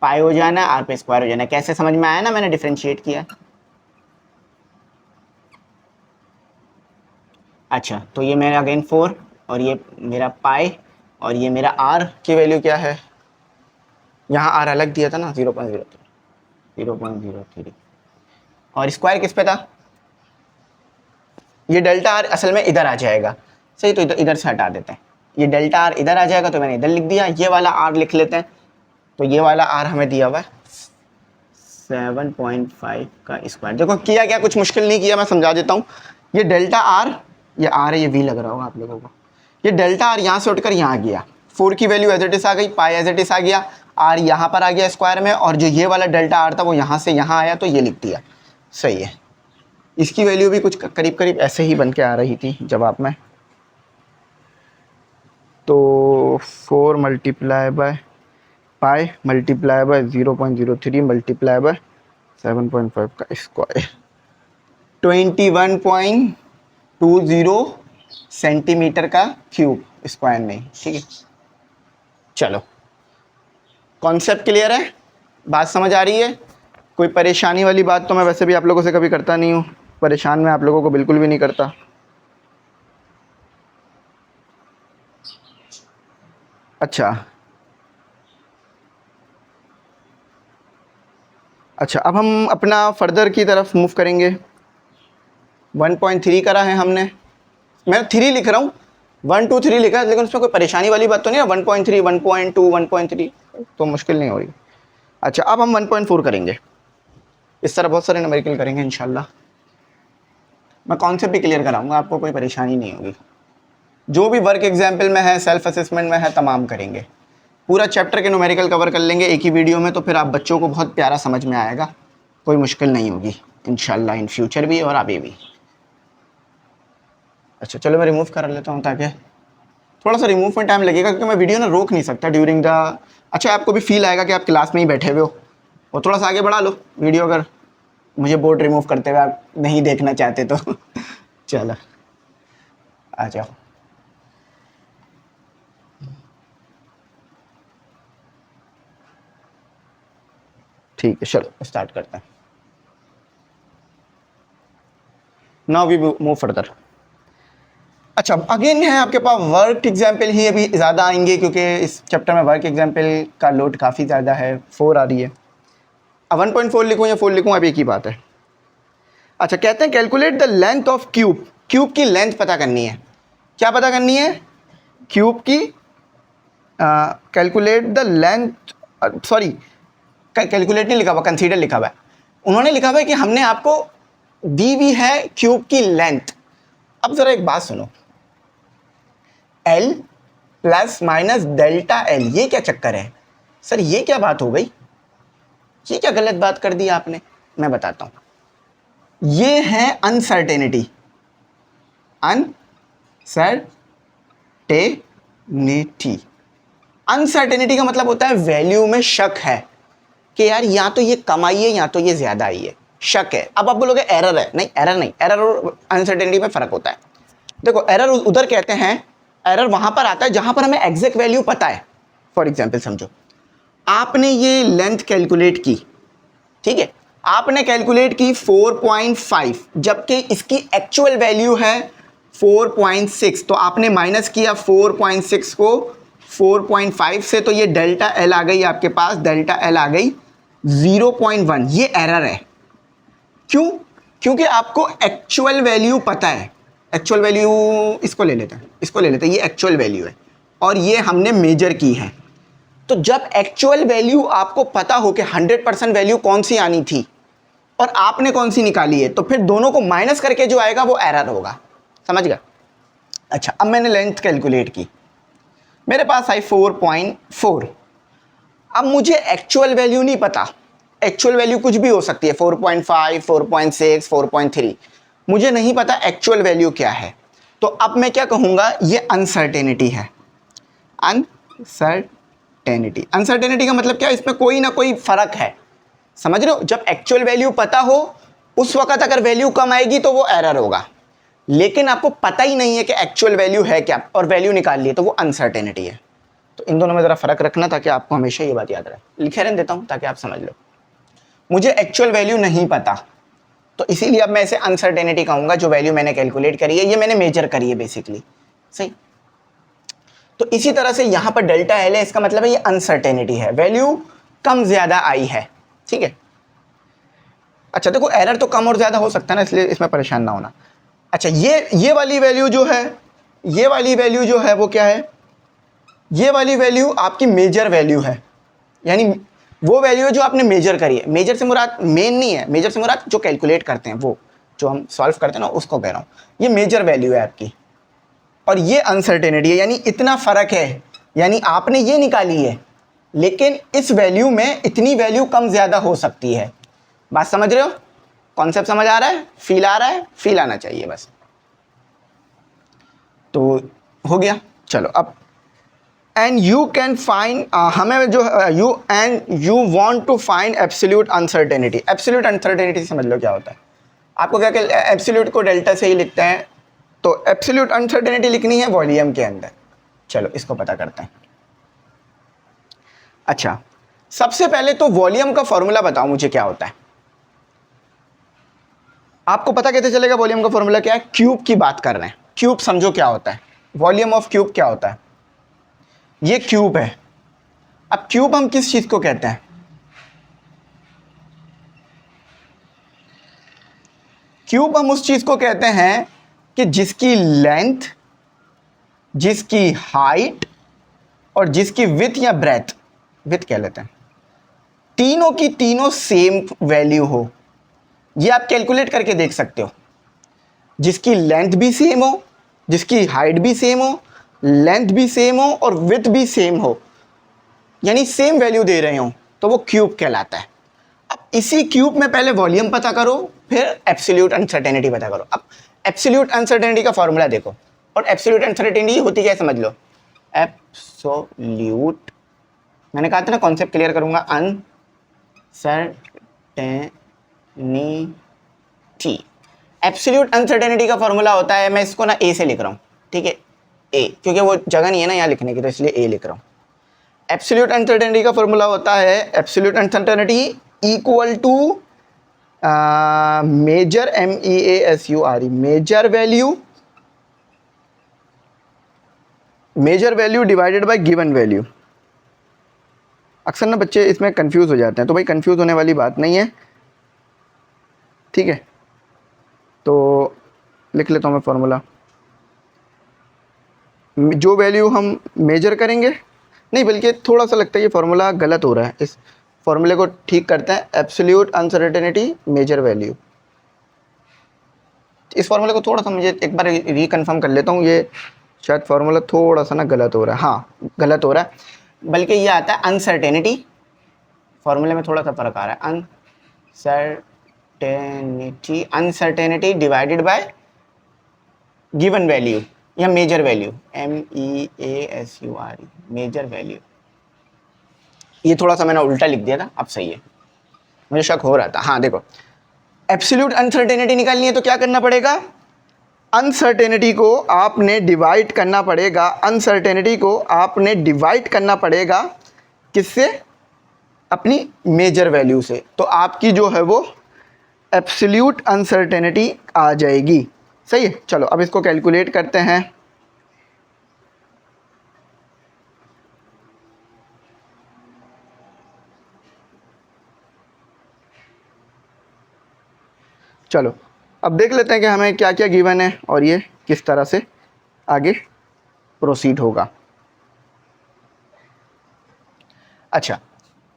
पाई हो जाना है, आर पे स्क्वायर हो जाना है। कैसे समझ में आया ना, मैंने डिफ्रेंशिएट किया। अच्छा, तो ये मेरा अगेन 4, और ये मेरा पाई, और ये मेरा आर की वैल्यू क्या है, यहाँ आर अलग दिया था ना, 0.03, और स्क्वायर किस पे था, ये डेल्टा आर असल में इधर आ जाएगा, सही, तो इधर से हटा देते हैं, ये डेल्टा आर इधर आ जाएगा, तो मैंने इधर लिख दिया। ये वाला आर लिख लेते हैं, तो ये वाला आर हमें दिया हुआ है 7.5 का स्क्वायर। देखो किया क्या, कुछ मुश्किल नहीं किया, मैं समझा देता हूँ। ये डेल्टा आर, ये आर है, ये वी लग रहा होगा आप लोगों को, ये डेल्टा आर यहाँ से उठकर यहाँ गया, 4 की वैल्यू एज इट इज आ गई, पाई एज इट इज आ गया, आर यहाँ पर आ गया स्क्वायर में, और जो ये वाला डेल्टा आर था वो यहाँ से यहाँ आया, तो ये लिख दिया, सही है। इसकी वैल्यू भी कुछ करीब करीब ऐसे ही बन के आ रही थी जवाब में। तो 4 multiply by pi multiply by 0.03 multiply by 7.5 का स्क्वायर, 21.20 सेंटीमीटर का क्यूब, स्क्वायर नहीं, ठीक है। चलो, कॉन्सेप्ट क्लियर है, बात समझ आ रही है। कोई परेशानी वाली बात तो मैं वैसे भी आप लोगों से कभी करता नहीं हूँ, परेशान मैं आप लोगों को बिल्कुल भी नहीं करता। अच्छा, अब हम अपना फर्दर की तरफ मूव करेंगे। 1.3 करा है हमने, मैं 3 लिख रहा हूँ, 1 2 3 लिखा है, लेकिन उसमें कोई परेशानी वाली बात तो नहीं है। 1.3 1.2 1.3 तो मुश्किल नहीं हो रही। अच्छा, अब हम 1.4 करेंगे, इस तरह बहुत सारे न्यूमेरिकल करेंगे इंशाल्लाह। मैं कॉन्सेप्ट भी क्लियर कराऊंगा, आपको कोई परेशानी नहीं होगी। जो भी वर्क एग्जाम्पल में है, सेल्फ असेसमेंट में है, तमाम करेंगे। पूरा चैप्टर के न्यूमेरिकल कवर कर लेंगे एक ही वीडियो में, तो फिर आप बच्चों को बहुत प्यारा समझ में आएगा, कोई मुश्किल नहीं होगी इंशाल्लाह, इन फ्यूचर भी और अभी भी। अच्छा चलो मैं रिमूव कर लेता हूँ, ताकि थोड़ा सा रिमूव में टाइम लगेगा, क्योंकि मैं वीडियो ना रोक नहीं सकता ड्यूरिंग द। अच्छा आपको भी फील आएगा कि आप क्लास में ही बैठे हुए हो, और थोड़ा सा आगे बढ़ा लो वीडियो, अगर मुझे बोर्ड रिमूव करते हुए आप नहीं देखना चाहते तो चलो आ जाओ। ठीक है चलो स्टार्ट करते हैं। Now we move further. अच्छा अगेन है आपके पास वर्क एग्जाम्पल ही अभी ज़्यादा आएंगे, क्योंकि इस चैप्टर में वर्क एग्जाम्पल का लोड काफ़ी ज़्यादा है। 4 आ रही है, अब 1.4 लिखूँ या 4 लिखूँ, अब एक ही बात है। अच्छा कहते हैं calculate the length of cube, cube की लेंथ पता करनी है। क्या पता करनी है? क्यूब की calculate the length, sorry calculate नहीं लिखा हुआ, कंसीडर लिखा हुआ है। उन्होंने लिखा हुआ है कि हमने आपको दी हुई है क्यूब की लेंथ। अब ज़रा एक बात सुनो, L plus minus delta L, ये क्या चक्कर है सर? ये क्या बात हो गई? ये क्या गलत बात कर दी आपने? मैं बताता हूँ। ये है अनसर्टेनिटी, अनसर्टेनिटी। अनसर्टेनिटी का मतलब होता है वैल्यू में शक है कि यार या तो ये कम आई है या तो ये ज़्यादा आई है, शक है। अब आप बोलोगे एरर है, नहीं एरर नहीं, एरर और अनसर्टेनिटी में फ़र्क होता है। देखो एरर उधर कहते हैं, एरर वहाँ पर आता है जहाँ पर हमें एग्जैक्ट वैल्यू पता है। फॉर एग्जाम्पल समझो आपने ये लेंथ कैलकुलेट की, ठीक है, आपने कैलकुलेट की 4.5, जबकि इसकी एक्चुअल वैल्यू है 4.6, तो आपने माइनस किया 4.6 को 4.5 से, तो ये डेल्टा एल आ गई आपके पास, डेल्टा एल आ गई 0.1। ये एरर है। क्यों? क्योंकि आपको एक्चुअल वैल्यू पता है। एक्चुअल वैल्यू इसको ले लेते हैं, इसको ले लेते हैं, ये एक्चुअल वैल्यू है और ये हमने मेजर की है। तो जब एक्चुअल वैल्यू आपको पता हो कि 100% वैल्यू कौन सी आनी थी और आपने कौन सी निकाली है, तो फिर दोनों को माइनस करके जो आएगा वो एरर होगा। समझ गए? अच्छा अब मैंने लेंथ कैलकुलेट की, मेरे पास आई 4.4। अब मुझे एक्चुअल वैल्यू नहीं पता, एक्चुअल वैल्यू कुछ भी हो सकती है, 4.5, 4.6, 4.3, मुझे नहीं पता एक्चुअल वैल्यू क्या है। तो अब मैं क्या कहूँगा? ये अनसर्टेनिटी है। अनसर्टेनिटी, अनसर्टेनिटी का मतलब क्या है? इसमें कोई ना कोई फ़र्क है। समझ रहे हो? जब एक्चुअल वैल्यू पता हो उस वक्त अगर वैल्यू कम आएगी तो वो एरर होगा, लेकिन आपको पता ही नहीं है कि एक्चुअल वैल्यू है क्या और वैल्यू निकाल ली है, तो वो अनसर्टेनिटी है। तो इन दोनों में ज़रा फ़र्क रखना ताकि आपको हमेशा ये बात याद रहे। लिखे रहने देता हूँ ताकि आप समझ लो। मुझे एक्चुअल वैल्यू नहीं पता, तो इसीलिए अब मैं इसे अनसर्टेनिटी कहूँगा। जो वैल्यू मैंने कैलकुलेट करी है, ये मैंने मेजर करी है बेसिकली, सही। तो इसी तरह से यहाँ पर डेल्टा एल है, इसका मतलब है ये अनसर्टेनिटी है, वैल्यू कम ज़्यादा आई है, ठीक है। अच्छा देखो एरर तो कम और ज़्यादा हो सकता है ना, इसलिए इसमें परेशान ना होना। अच्छा ये वाली वैल्यू जो है, ये वाली वैल्यू जो है वो क्या है? ये वाली वैल्यू आपकी मेजर वैल्यू है, यानी वो वैल्यू है जो आपने मेजर करी है। मेजर से मुराद मेन नहीं है, मेजर से मुराद जो कैलकुलेट करते हैं, वो जो हम सॉल्व करते हैं ना, उसको कह रहा हूँ। ये मेजर वैल्यू है आपकी और ये अनसर्टेनिटी है, यानी इतना फ़र्क है, यानी आपने ये निकाली है लेकिन इस वैल्यू में इतनी वैल्यू कम ज़्यादा हो सकती है। बात समझ रहे हो? कॉन्सेप्ट समझ आ रहा है? फील आ रहा है? फील आना चाहिए बस। तो हो गया। चलो अब एंड यू कैन फाइंड, हमें जो you want to find absolute uncertainty. Absolute uncertainty समझ लो क्या होता है। आपको क्या क्या एब्सोल्यूट को डेल्टा से ही लिखते हैं, तो एब्सोल्यूट अनसर्टेनिटी लिखनी है वॉल्यूम के अंदर। चलो इसको पता करते हैं। अच्छा सबसे पहले तो वॉल्यूम का फॉर्मूला बताओ मुझे क्या होता है। आपको पता कैसे चलेगा वॉल्यूम का फॉर्मूला क्या है? क्यूब की बात कर रहे हैं, क्यूब समझो क्या होता है। वॉल्यूम ऑफ क्यूब क्या होता है? ये क्यूब है। अब क्यूब हम किस चीज को कहते हैं? क्यूब हम उस चीज को कहते हैं कि जिसकी लेंथ, जिसकी हाइट और जिसकी विड्थ या ब्रेथ, विड्थ कह लेते हैं, तीनों की तीनों सेम वैल्यू हो। ये आप कैलकुलेट करके देख सकते हो। जिसकी लेंथ भी सेम हो, जिसकी हाइट भी सेम हो, लेंथ भी सेम हो और विड्थ भी सेम हो, यानी सेम वैल्यू दे रहे हो, तो वो क्यूब कहलाता है। अब इसी क्यूब में पहले वॉल्यूम पता करो, फिर एब्सोल्यूट अनसर्टेनिटी पता करो। अब एब्सोल्यूट अनसर्टेनिटी का फॉर्मूला देखो, और एब्सोल्यूट अनसर्टेनिटी होती क्या है समझ लो। एब्सोल्यूट, मैंने कहा था ना कॉन्सेप्ट क्लियर करूंगा, अनसर्टेनिटी। एब्सोल्यूट अनसर्टेनिटी का फॉर्मूला होता है, मैं इसको ना ए से लिख रहा हूँ, ठीक है, ए, क्योंकि वो जगह नहीं है ना यहाँ लिखने की, तो इसलिए ए लिख रहा हूँ। एब्सोल्यूट अनसर्टेनिटी का फॉर्मूला होता है absolute uncertainty equal to measure, MEASURE, measure value divided by given value. अक्सर ना बच्चे इसमें कंफ्यूज हो जाते हैं, तो भाई कंफ्यूज होने वाली बात नहीं है, ठीक है। तो लिख लेता हूँ मैं फॉर्मूला। जो वैल्यू हम मेजर करेंगे, नहीं बल्कि थोड़ा सा लगता है ये फॉर्मूला गलत हो रहा है, इस फॉर्मूले को ठीक करते हैं। एब्सोल्यूट अनसर्टेनिटी मेजर वैल्यू, इस फॉर्मूले को थोड़ा सा मुझे एक बार रिकन्फर्म कर लेता हूँ, ये शायद फॉर्मूला थोड़ा सा ना गलत हो रहा है, हाँ गलत हो रहा है, बल्कि ये आता है अनसर्टेनिटी, फॉर्मूले में थोड़ा सा फर्क आ रहा है, uncertainty divided by given value या measure value, MEASURE, measure value. ये थोड़ा सा मैंने उल्टा लिख दिया था, अब सही है, मुझे शक हो रहा था। हाँ देखो, एब्सोल्यूट अनसर्टेनिटी निकालनी है तो क्या करना पड़ेगा, अनसर्टेनिटी को आपने डिवाइड करना पड़ेगा, अनसर्टेनिटी को आपने डिवाइड करना पड़ेगा किससे, अपनी मेजर वैल्यू से, तो आपकी जो है वो एब्सोल्यूट अनसर्टेनिटी आ जाएगी। सही है, चलो अब इसको कैलकुलेट करते हैं। चलो अब देख लेते हैं कि हमें क्या क्या गिवन है और ये किस तरह से आगे प्रोसीड होगा। अच्छा,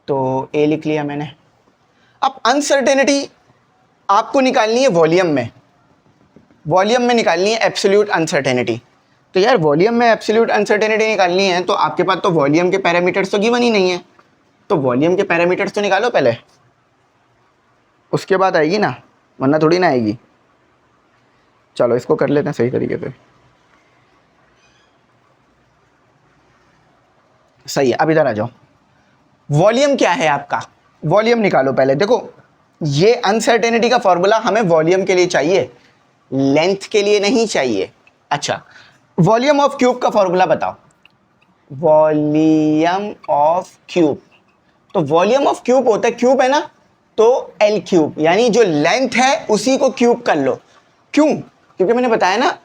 तो ए लिख लिया मैंने। अब अनसर्टेनिटी आपको निकालनी है वॉल्यूम में, वॉल्यूम में निकालनी है एब्सोल्यूट अनसर्टेनिटी। तो यार वॉल्यूम में एब्सोल्यूट अनसर्टेनिटी निकालनी है तो आपके पास तो वॉल्यूम के पैरामीटर्स तो गिवन ही नहीं है, तो वॉल्यूम के पैरामीटर्स तो निकालो पहले, उसके बाद आएगी ना, वरना थोड़ी ना आएगी। चलो इसको कर लेते हैं सही तरीके से। सही है, अब इधर आ जाओ। वॉल्यूम क्या है आपका, वॉल्यूम निकालो पहले। देखो ये अनसर्टेनिटी का फॉर्मूला हमें वॉल्यूम के लिए चाहिए, लेंथ के लिए नहीं चाहिए। अच्छा, वॉल्यूम ऑफ क्यूब का फॉर्मूला बताओ। वॉल्यूम ऑफ क्यूब, तो वॉल्यूम ऑफ क्यूब होता है, क्यूब है ना, तो L क्यूब, यानी जो लेंथ है उसी को क्यूब कर लो। क्यों, क्योंकि मैंने बताया ना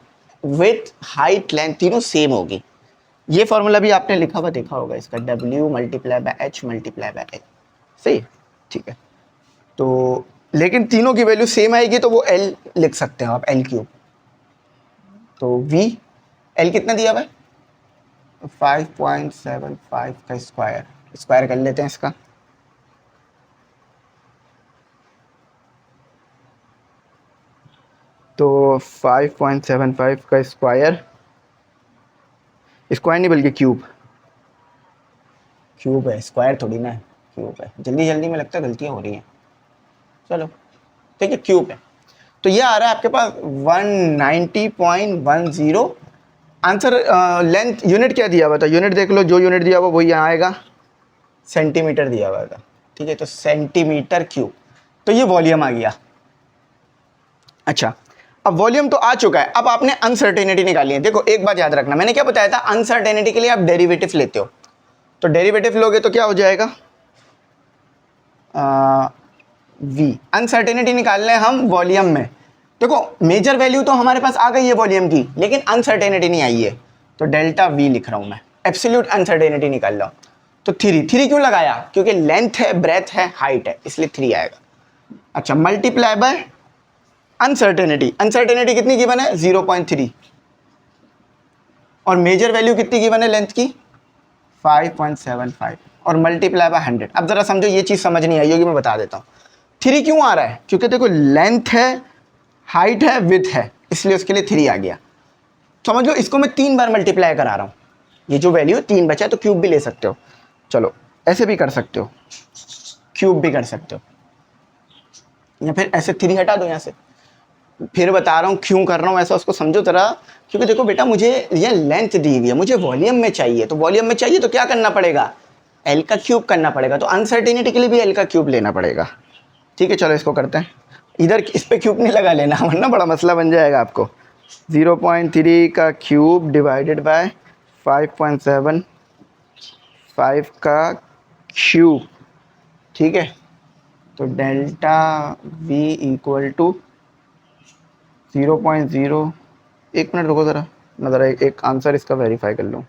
विड्थ हाइट लेंथ तीनों सेम होगी। ये फॉर्मूला भी आपने लिखा हुआ देखा होगा इसका, W multiply by H multiply by L। सही, ठीक है। तो लेकिन तीनों की वैल्यू सेम आएगी तो वो L लिख सकते हो आप, L क्यूब। तो V, L कितना दिया हुआ है 5.75 का स्क्वायर, स्क्वायर कर लेते हैं इसका। तो 5.75 का स्क्वायर, स्क्वायर नहीं बल्कि क्यूब, क्यूब है, स्क्वायर थोड़ी ना है, क्यूब है। जल्दी जल्दी में लगता है गलतियाँ हो रही हैं, चलो ठीक है, क्यूब है। तो ये आ रहा है आपके पास 190.10। आंसर लेंथ यूनिट क्या दिया हुआ था, यूनिट देख लो, जो यूनिट दिया हुआ वही यहाँ आएगा, सेंटीमीटर दिया हुआ था, ठीक है, तो सेंटीमीटर क्यूब। तो ये वॉल्यूम आ गया। अच्छा, अब वॉल्यूम तो आ चुका है, अब आपने अनसर्टेनिटी निकाली है। देखो एक बात याद रखना, मैंने क्या बताया था, अनसर्टेनिटी के लिए आप डेरिवेटिव लेते हो, तो डेरिवेटिव लोगे तो क्या हो जाएगा, V। अनसर्टेनिटी निकालना है हम वॉल्यूम में। देखो मेजर वैल्यू तो हमारे पास आ गई है वॉल्यूम की, लेकिन अनसर्टेनिटी नहीं आई है, तो डेल्टा V लिख रहा हूं मैं। एब्सोल्यूट अनसर्टेनिटी निकाल रहा हूं, तो 3 क्यों लगाया, क्योंकि लेंथ है, ब्रेथ है, हाइट है, इसलिए 3 आएगा। अच्छा, मल्टीप्लाई बाय अनसर्टेनिटी, अनसर्टेनिटी कितनी गिवन है 0.3, और मेजर वैल्यू कितनी गिवन है लेंथ की 5.75, और मल्टीप्लाई बाय 100। अब जरा समझो, ये चीज़ समझ नहीं आई होगी, मैं बता देता हूँ। 3 क्यों आ रहा है, क्योंकि देखो लेंथ है, हाइट है, विड्थ है, इसलिए उसके लिए 3 आ गया। समझ लो इसको मैं 3 बार मल्टीप्लाई करा रहा हूँ, ये जो वैल्यू 3 बचा है तो क्यूब भी ले सकते हो, चलो ऐसे भी कर सकते हो, क्यूब भी कर सकते हो, या फिर ऐसे 3 हटा दो यहाँ से। फिर बता रहा हूँ क्यों कर रहा हूँ ऐसा, उसको समझो जरा। क्योंकि देखो बेटा मुझे ये लेंथ दी हुई है, मुझे वॉल्यूम में चाहिए, तो वॉल्यूम में चाहिए तो क्या करना पड़ेगा, एल का क्यूब करना पड़ेगा, तो अनसर्टेनिटी के लिए भी एल का क्यूब लेना पड़ेगा। ठीक है चलो इसको करते हैं, इधर इस पे क्यूब नहीं लगा लेना वरना बड़ा मसला बन जाएगा आपको। 0.3 का क्यूब डिवाइडेड बाय 5.7 5 का क्यूब, ठीक है। तो डेल्टा v इक्वल टू 0.0, एक मिनट रुको ज़रा, मैं ज़रा एक आंसर इसका वेरीफाई कर लूँ।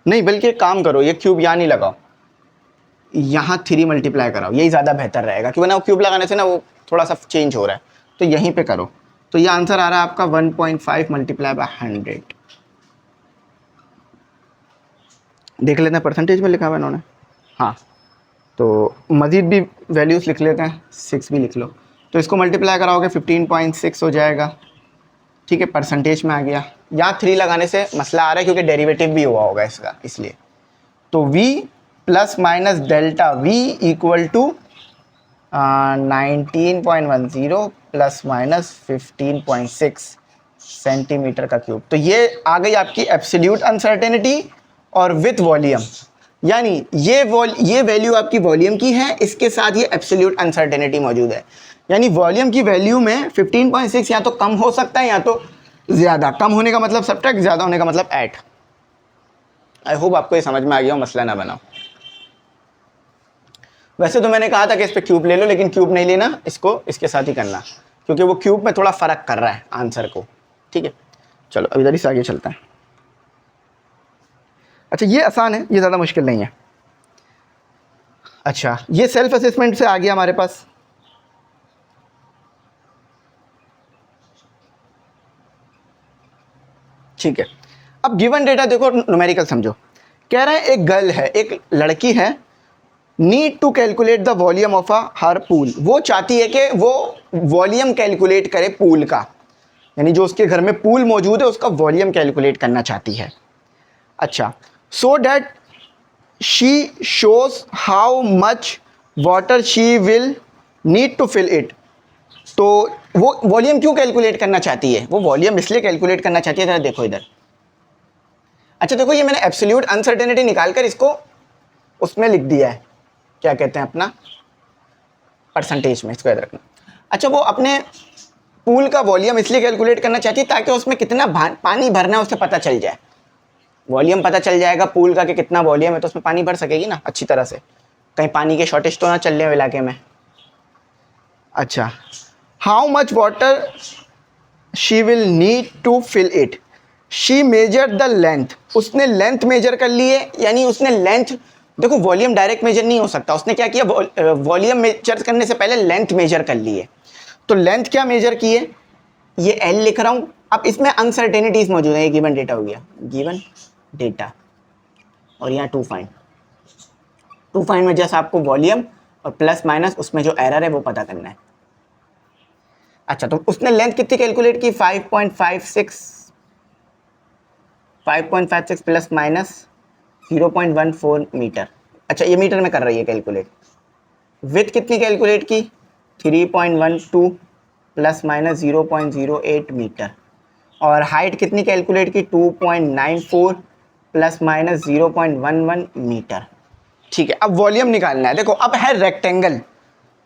नहीं बल्कि एक काम करो, ये क्यूब यहाँ नहीं लगाओ, यहाँ 3 मल्टीप्लाई कराओ, यही ज़्यादा बेहतर रहेगा, क्योंकि ना वो क्यूब लगाने से ना वो थोड़ा सा चेंज हो रहा है, तो यहीं पे करो। तो ये आंसर आ रहा है आपका 1.5 मल्टीप्लाई बाय 100। देख लेते हैं परसेंटेज में लिखा हुआ इन्होंने, हाँ तो मज़ीद भी वैल्यूज़ लिख लेते हैं, 6 भी लिख लो। तो इसको मल्टीप्लाई कराओगे 15.6 हो जाएगा, ठीक है, परसेंटेज में आ गया। यहाँ 3 लगाने से मसला आ रहा है क्योंकि डेरिवेटिव भी हुआ होगा इसका, इसलिए। तो v plus minus delta v equal to 19.10 plus minus 15.6 centimetre का क्यूब। तो ये आ गई आपकी एब्सोल्यूट अनसर्टेनिटी और विथ वॉल्यूम, यानी ये वैल्यू आपकी वॉल्यूम की है, इसके साथ ये एब्सोल्यूट अनसर्टेनिटी मौजूद है। यानी वॉल्यूम की वैल्यू में 15.6 या तो कम हो सकता है या तो ज़्यादा। कम होने का मतलब सब्ट्रैक्ट, ज़्यादा होने का मतलब ऐड। आई होप आपको ये समझ में आ गया हो, मसला ना बनाओ। वैसे तो मैंने कहा था कि इस पर क्यूब ले लो, लेकिन क्यूब नहीं लेना, इसको इसके साथ ही करना, क्योंकि वो क्यूब में थोड़ा फ़र्क कर रहा है आंसर को। ठीक है चलो अब इधर से आगे चलते हैं। अच्छा ये आसान है, ये ज़्यादा मुश्किल नहीं है। अच्छा ये सेल्फ असेसमेंट से आ गया हमारे पास। ठीक है अब गिवन डेटा देखो, न्यूमेरिकल समझो। कह रहे हैं एक गर्ल है, एक लड़की है, need to calculate the volume of a her pool. वो चाहती है कि वो वॉल्यूम कैलकुलेट करे पूल का, यानी जो उसके घर में पूल मौजूद है उसका वॉल्यूम कैलकुलेट करना चाहती है। अच्छा so that she shows how much water she will need to fill it. तो वो वॉल्यूम क्यों कैलकुलेट करना चाहती है, वो वॉल्यूम इसलिए कैलकुलेट करना चाहती है, जरा देखो इधर। अच्छा देखो ये मैंने एब्सोल्यूट अनसर्टेनिटी निकाल कर इसको उसमें लिख दिया है, क्या कहते हैं अपना परसेंटेज में, इसको याद रखना। अच्छा वो अपने पूल का वॉल्यूम इसलिए कैलकुलेट करना चाहती है ताकि उसमें कितना पानी भरना है उससे पता चल जाए। वॉल्यूम पता चल जाएगा पूल का कि कितना वॉल्यूम है, तो उसमें पानी भर सकेगी ना अच्छी तरह से, कहीं पानी के शॉर्टेज तो ना चल रहे हो इलाके में। अच्छा how much water she will need to fill it, she measure the length, उसने लेंथ मेजर कर लिए, यानी उसने लेंथ, देखो वॉल्यूम डायरेक्ट मेजर नहीं हो सकता, उसने क्या किया वॉल्यूम मेजर करने से पहले लेंथ मेजर कर लिए। तो लेंथ क्या मेजर की है, ये एल लिख रहा हूँ। अब इसमें अनसर्टेनिटीज मौजूद है, ये गिवन डेटा हो गया, गिवन डेटा, और यहाँ टू फाइंड में जैसा आपको वॉल्यूम और प्लस माइनस उसमें जो एरर है वो पता करना है। अच्छा तो उसने लेंथ कितनी कैलकुलेट की, 5.56 प्लस माइनस 0.14 मीटर। अच्छा ये मीटर में कर रही है कैलकुलेट। विथ कितनी कैलकुलेट की, 3.12 प्लस माइनस 0.08 मीटर। और हाइट कितनी कैलकुलेट की, 2.94 प्लस माइनस 0.11 मीटर। ठीक है अब वॉल्यूम निकालना है। देखो अब है रेक्टेंगल,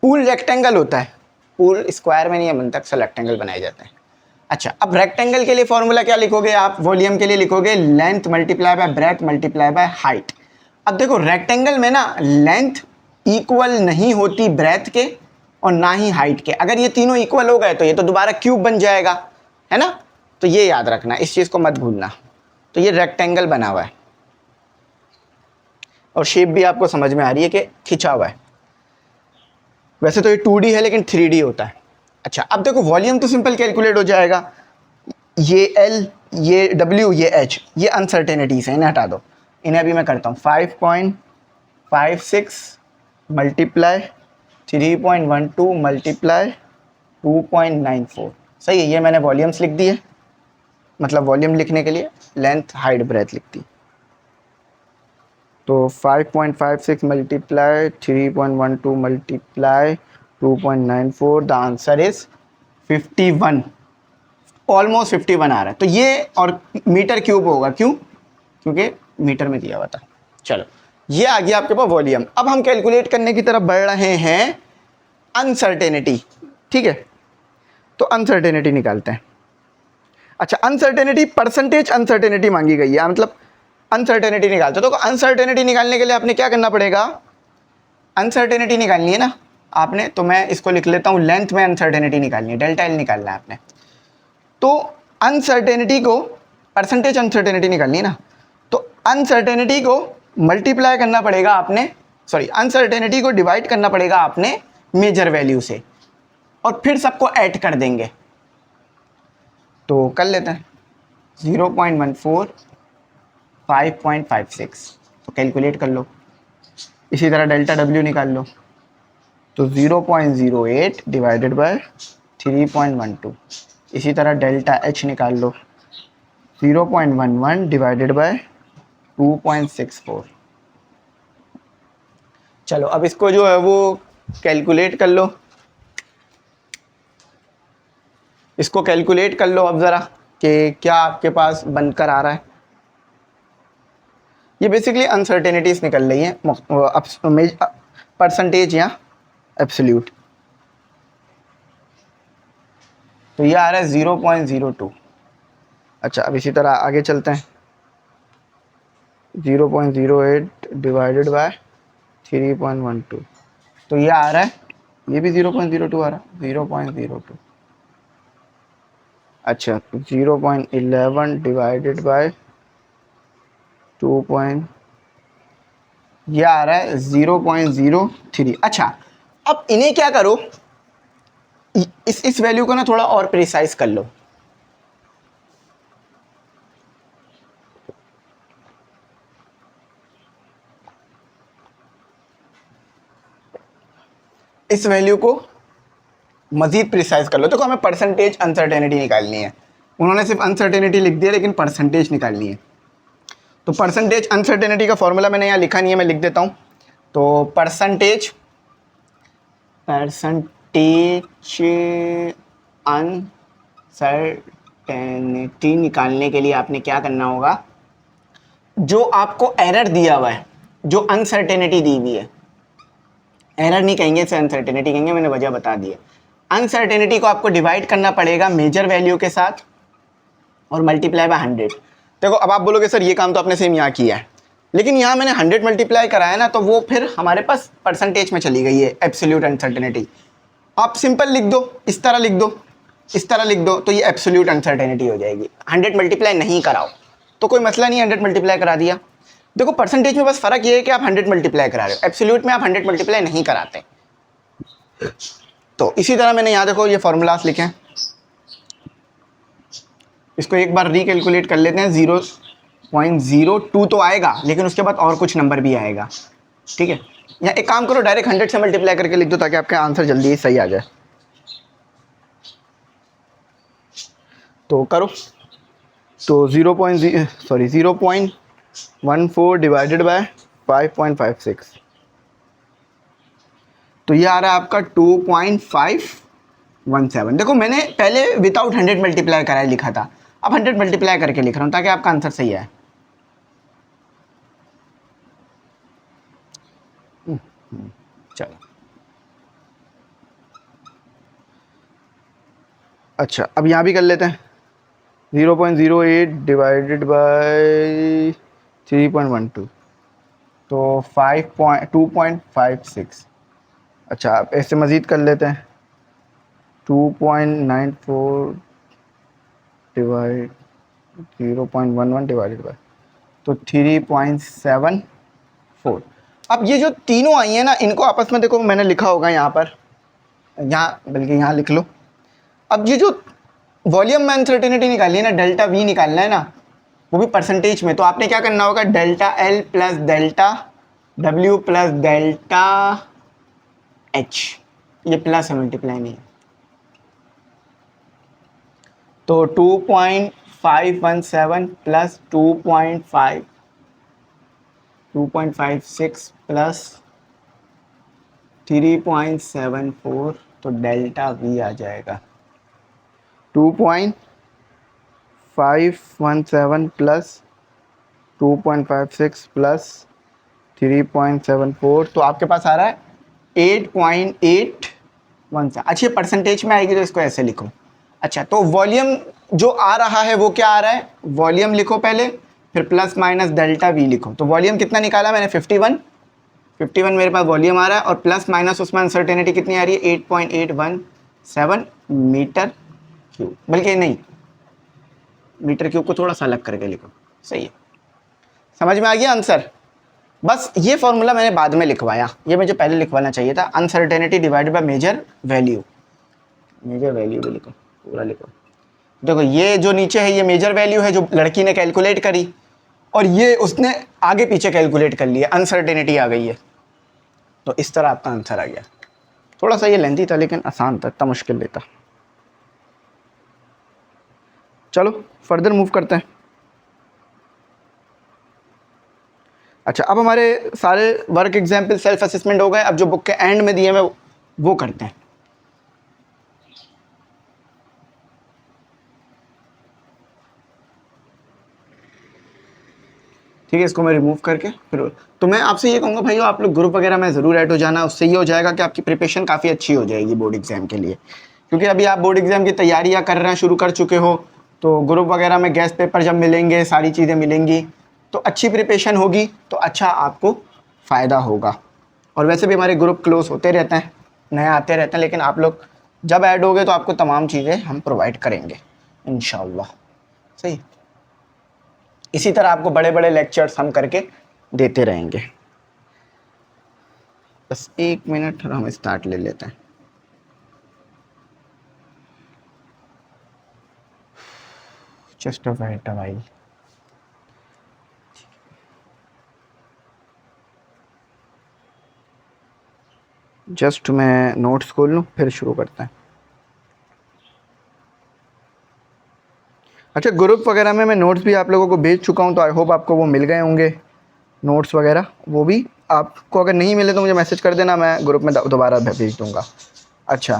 पूल रेक्टेंगल होता है, पूल स्क्वायर में नहीं बनता, अक्सर रेक्टेंगल बनाए जाते हैं। अच्छा अब रेक्टेंगल के लिए फॉर्मूला क्या लिखोगे आप, वॉल्यूम के लिए लिखोगे length multiply by breath multiply by height. अब देखो रेक्टेंगल में ना लेंथ इक्वल नहीं होती ब्रेथ के और ना ही हाइट के। अगर ये तीनों इक्वल हो गए तो ये तो दोबारा क्यूब बन जाएगा, है ना। तो ये याद रखना, इस चीज़ को मत भूलना। तो ये रेक्टेंगल बना हुआ है और शेप भी आपको समझ में आ रही है कि खिंचा हुआ है। वैसे तो ये 2D है लेकिन 3D होता है। अच्छा अब देखो वॉल्यूम तो सिंपल कैलकुलेट हो जाएगा, ये L, ये W, ये H, ये अनसर्टेनिटीज है, इन्हें हटा दो। इन्हें अभी मैं करता हूँ, 5.56 मल्टीप्लाई 3.12 मल्टीप्लाई 2.94, सही है, ये मैंने वॉल्यूम्स लिख दिए, मतलब वॉल्यूम लिखने के लिए लेंथ हाइट ब्रेथ लिख दी। तो 5.56 multiply 3.12 multiply 2.94, the answer is 51, almost 51 आ रहा है। तो ये और मीटर क्यूब होगा, क्यों? क्योंकि मीटर में दिया हुआ था। चलो ये आ गया आपके पास वॉल्यूम। अब हम कैलकुलेट करने की तरफ बढ़ रहे हैं अनसर्टेनिटी, ठीक है? तो अनसर्टेनिटी निकालते हैं। अच्छा, अनसर्टेनिटी, परसेंटेज अनसर्टेनिटी मांगी गई है, मतलब अनसर्टेनिटी निकालते हो। तो अनसर्टेनिटी निकालने के लिए आपने क्या करना पड़ेगा? अनसर्टेनिटी निकालनी है ना आपने, तो मैं इसको लिख लेता हूँ, लेंथ में अनसर्टेनिटी निकालनी है, डेल्टा एल निकालना है आपने। तो अनसर्टेनिटी को, परसेंटेज अनसर्टेनिटी निकालनी है ना, तो अनसर्टेनिटी को मल्टीप्लाई करना पड़ेगा आपने, सॉरी अनसर्टेनिटी को डिवाइड करना पड़ेगा आपने मेजर वैल्यू से, और फिर सबको ऐड कर देंगे। तो कर लेते हैं 0.14 5.56, तो कैलकुलेट कर लो। इसी तरह डेल्टा डब्ल्यू निकाल लो, तो 0.08 डिवाइडेड बाय 3.12। इसी तरह डेल्टा एच निकाल लो, 0.11 डिवाइडेड बाय 2.64। चलो अब इसको जो है वो कैलकुलेट कर लो, इसको कैलकुलेट कर लो अब ज़रा कि क्या आपके पास बनकर आ रहा है। ये बेसिकली अनसर्टेनिटीज निकल रही हैं, परसेंटेज या एब्सोल्यूट। तो ये आ रहा है 0.02। अच्छा, अब इसी तरह आगे चलते हैं, 0.08 डिवाइडेड बाय 3.12, तो ये आ रहा है, ये भी 0.02 आ रहा है, 0.02। अच्छा, 0.11 डिवाइडेड बाय 2. ये आ रहा है 0.03। अच्छा, अब इन्हें क्या करो, इस वैल्यू को ना थोड़ा और प्रिसाइज कर लो। इस वैल्यू को मजीद प्रिसाइज कर लो। देखो हमें परसेंटेज अनसर्टेनिटी निकालनी है, उन्होंने सिर्फ अनसर्टेनिटी लिख दिया, लेकिन परसेंटेज निकालनी है। तो परसेंटेज अनसर्टेनिटी का फॉर्मूला मैंने यहाँ लिखा नहीं है, मैं लिख देता हूँ। तो परसेंटेज अनसर्टेनिटी निकालने के लिए आपने क्या करना होगा, जो आपको एरर दिया हुआ है, जो अनसर्टेनिटी दी हुई है, एरर नहीं कहेंगे इसे, अनसर्टेनिटी कहेंगे, मैंने वजह बता दी है। अनसर्टेनिटी को आपको डिवाइड करना पड़ेगा मेजर वैल्यू के साथ और मल्टीप्लाई बाय 100। देखो अब आप बोलोगे सर ये काम तो आपने सेम यहाँ किया है, लेकिन यहाँ मैंने 100 मल्टीप्लाई कराया ना, तो वो फिर हमारे पास परसेंटेज में चली गई है एब्सोल्यूट अनसर्टेनिटी। आप सिंपल लिख दो, इस तरह लिख दो, इस तरह लिख दो, तो ये एब्सोल्यूट अनसर्टेनिटी हो जाएगी। 100 मल्टीप्लाई नहीं कराओ तो कोई मसला नहीं, 100 मल्टीप्लाई करा दिया। देखो परसेंटेज में बस फ़र्क ये है कि आप 100 मल्टीप्लाई करा रहे हो, एब्सोल्यूट में आप 100 मल्टीप्लाई नहीं कराते। तो इसी तरह मैंने यहाँ देखो ये फॉर्मूलास लिखे हैं, इसको एक बार रिकैलकुलेट कर लेते हैं। 0.02 तो आएगा, लेकिन उसके बाद और कुछ नंबर भी आएगा, ठीक है? या एक काम करो, डायरेक्ट 100 से मल्टीप्लाई करके लिख दो, ताकि आपका आंसर जल्दी ही सही आ जाए। तो करो, तो 0.14 डिवाइडेड बाय 5.56, तो ये आ रहा है आपका 2.517। देखो मैंने पहले विदाउट 100 मल्टीप्लाई कराए लिखा था, अब 100 मल्टीप्लाई करके लिख रहा हूँ ताकि आपका आंसर सही आए। चलो अच्छा, अब यहाँ भी कर लेते हैं, 0.08 डिवाइडेड बाय 3.12, तो 2.56। अच्छा, अब ऐसे मज़ीद कर लेते हैं, 2.94 डिवाइड 0.11 डिवाइडेड बाय, तो 3.74। अब ये जो तीनों आई हैं ना, इनको आपस में देखो, मैंने लिखा होगा यहाँ पर, यहाँ बल्कि यहाँ लिख लो। अब ये जो वॉल्यूम में अनसर्टेनिटी निकालनी है ना, डेल्टा वी निकालना है ना, वो भी परसेंटेज में, तो आपने क्या करना होगा, delta L plus delta W plus delta H, ये प्लस है, मल्टीप्लाई नहीं है। तो 2.517 प्लस 2.56 प्लस 3.74, तो डेल्टा वी आ जाएगा 2.517 प्लस 2.56 प्लस 3.74, तो आपके पास आ रहा है 8.81। अच्छा, परसेंटेज में आएगी तो इसको ऐसे लिखो। अच्छा, तो वॉल्यूम जो आ रहा है वो क्या आ रहा है, वॉल्यूम लिखो पहले, फिर प्लस माइनस डेल्टा वी लिखो। तो वॉल्यूम कितना निकाला मैंने, 51 मेरे पास वॉल्यूम आ रहा है, और प्लस माइनस उसमें अनसर्टेनिटी कितनी आ रही है, 8.817 मीटर क्यूब, बल्कि नहीं, मीटर क्यूब को थोड़ा सा अलग करके लिखो। सही है, समझ में आ गया आंसर। बस ये फॉर्मूला मैंने बाद में लिखवाया, ये मुझे पहले लिखवाना चाहिए था। Uncertainty divided by measure value, measure value भी लिखो, पूरा लिखो। देखो ये जो नीचे है ये मेजर वैल्यू है जो लड़की ने कैलकुलेट करी, और ये उसने आगे पीछे कैलकुलेट कर लिया, अनसर्टेनिटी आ गई है। तो इस तरह आपका आंसर आ गया। थोड़ा सा ये लेंथी था लेकिन आसान था, इतना मुश्किल नहीं था। चलो फर्दर मूव करते हैं। अच्छा, अब हमारे सारे वर्क एग्जाम्पल सेल्फ असेसमेंट हो गए। अब जो बुक के एंड में दिए हुए वो करते हैं। ठीक है, इसको मैं रिमूव करके फिर, तो मैं आपसे ये कहूँगा भाइयों, आप लोग ग्रुप वगैरह में ज़रूर ऐड हो जाना। उससे ये हो जाएगा कि आपकी प्रिपरेशन काफ़ी अच्छी हो जाएगी बोर्ड एग्जाम के लिए, क्योंकि अभी आप बोर्ड एग्जाम की तैयारियाँ कर रहे हैं, शुरू कर चुके हो, तो ग्रुप वगैरह में गेस्ट पेपर जब मिलेंगे, सारी चीज़ें मिलेंगी, तो अच्छी प्रिपरेशन होगी तो अच्छा आपको फ़ायदा होगा। और वैसे भी हमारे ग्रुप क्लोज होते रहते हैं, नए आते रहते हैं, लेकिन आप लोग जब ऐड होगे तो आपको तमाम चीज़ें हम प्रोवाइड करेंगे इंशाल्लाह। सही, इसी तरह आपको बड़े बड़े लेक्चर्स हम करके देते रहेंगे। बस 1 मिनट हम स्टार्ट ले लेते हैं। Just a wait a while. Just मैं नोट्स खोल लूँ फिर शुरू करते हैं। अच्छा, ग्रुप वगैरह में मैं नोट्स भी आप लोगों को भेज चुका हूँ, तो आई होप आपको वो मिल गए होंगे नोट्स वगैरह। वो भी आपको अगर नहीं मिले तो मुझे मैसेज कर देना, मैं ग्रुप में दोबारा भेज दूँगा। अच्छा,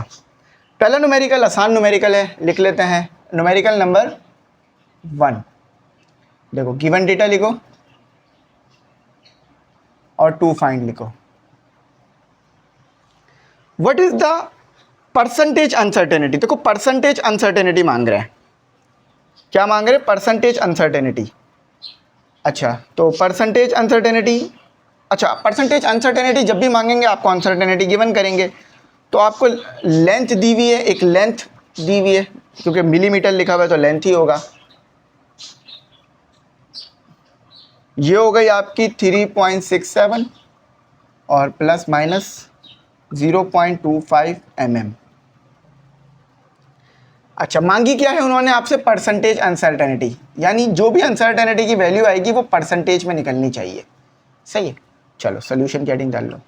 पहला न्यूमेरिकल आसान न्यूमेरिकल है, लिख लेते हैं। न्यूमेरिकल नंबर 1, देखो गिवन डेटा लिखो और 2 फाइंड लिखो। What is the percentage uncertainty. देखो परसेंटेज अनसर्टेनिटी मांग रहे हैं, क्या मांग रहे हैं, परसेंटेज अनसर्टेनिटी। अच्छा, तो परसेंटेज अनसर्टेनिटी, अच्छा परसेंटेज अनसर्टेनिटी जब भी मांगेंगे आपको अनसर्टेनिटी गिवन करेंगे, तो आपको लेंथ दी हुई है, एक लेंथ दी हुई है, क्योंकि मिलीमीटर लिखा हुआ है तो लेंथ ही होगा। ये हो गई आपकी 3.67 और प्लस माइनस 0.25 mm। अच्छा, मांगी क्या है उन्होंने आपसे, परसेंटेज अनसर्टेनिटी, यानी जो भी अनसर्टेनिटी की वैल्यू आएगी वो परसेंटेज में निकलनी चाहिए। सही है, चलो सोल्यूशन की हेडिंग डाल लो।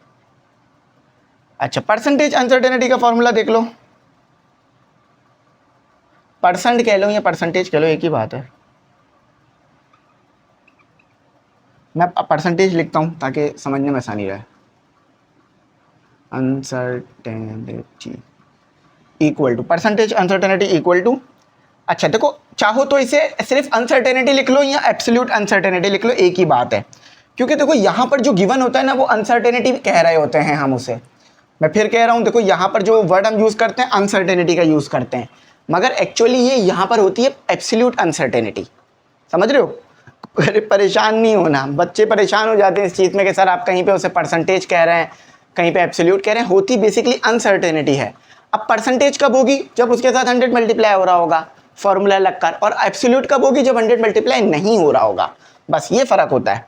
अच्छा, परसेंटेज अनसर्टेनिटी का फॉर्मूला देख लो, परसेंट कह लो या परसेंटेज कह लो, एक ही बात है। मैं परसेंटेज लिखता हूं ताकि समझने में आसानी रहे। Uncertainty equal to, percentage uncertainty equal to, अच्छा देखो चाहो तो इसे सिर्फ अनसर्टेनिटी लिख लो या एब्सोल्यूट अनसर्टेनिटी लिख लो, एक ही बात है। क्योंकि देखो यहाँ पर जो गिवन होता है ना वो अनसर्टेनिटी कह रहे होते हैं हम उसे, मैं फिर कह रहा हूँ, देखो यहाँ पर जो वर्ड हम यूज़ करते हैं अनसर्टेनिटी का यूज़ करते हैं, मगर एक्चुअली ये यहाँ पर होती है एब्सोल्यूट अनसर्टेनिटी। समझ रहे हो, परेशान नहीं होना, बच्चे परेशान हो जाते हैं इस चीज़ में कि सर आप कहीं पे उसे परसेंटेज कह रहे हैं, कहीं पे एब्सोल्यूट कह रहे हैं, होती बेसिकली अनसर्टेनिटी है। अब परसेंटेज कब होगी, जब उसके साथ 100 मल्टीप्लाई हो रहा होगा फॉर्मूला लगकर, और एब्सोल्यूट कब होगी, जब 100 मल्टीप्लाई नहीं हो रहा होगा। बस ये फ़र्क होता है।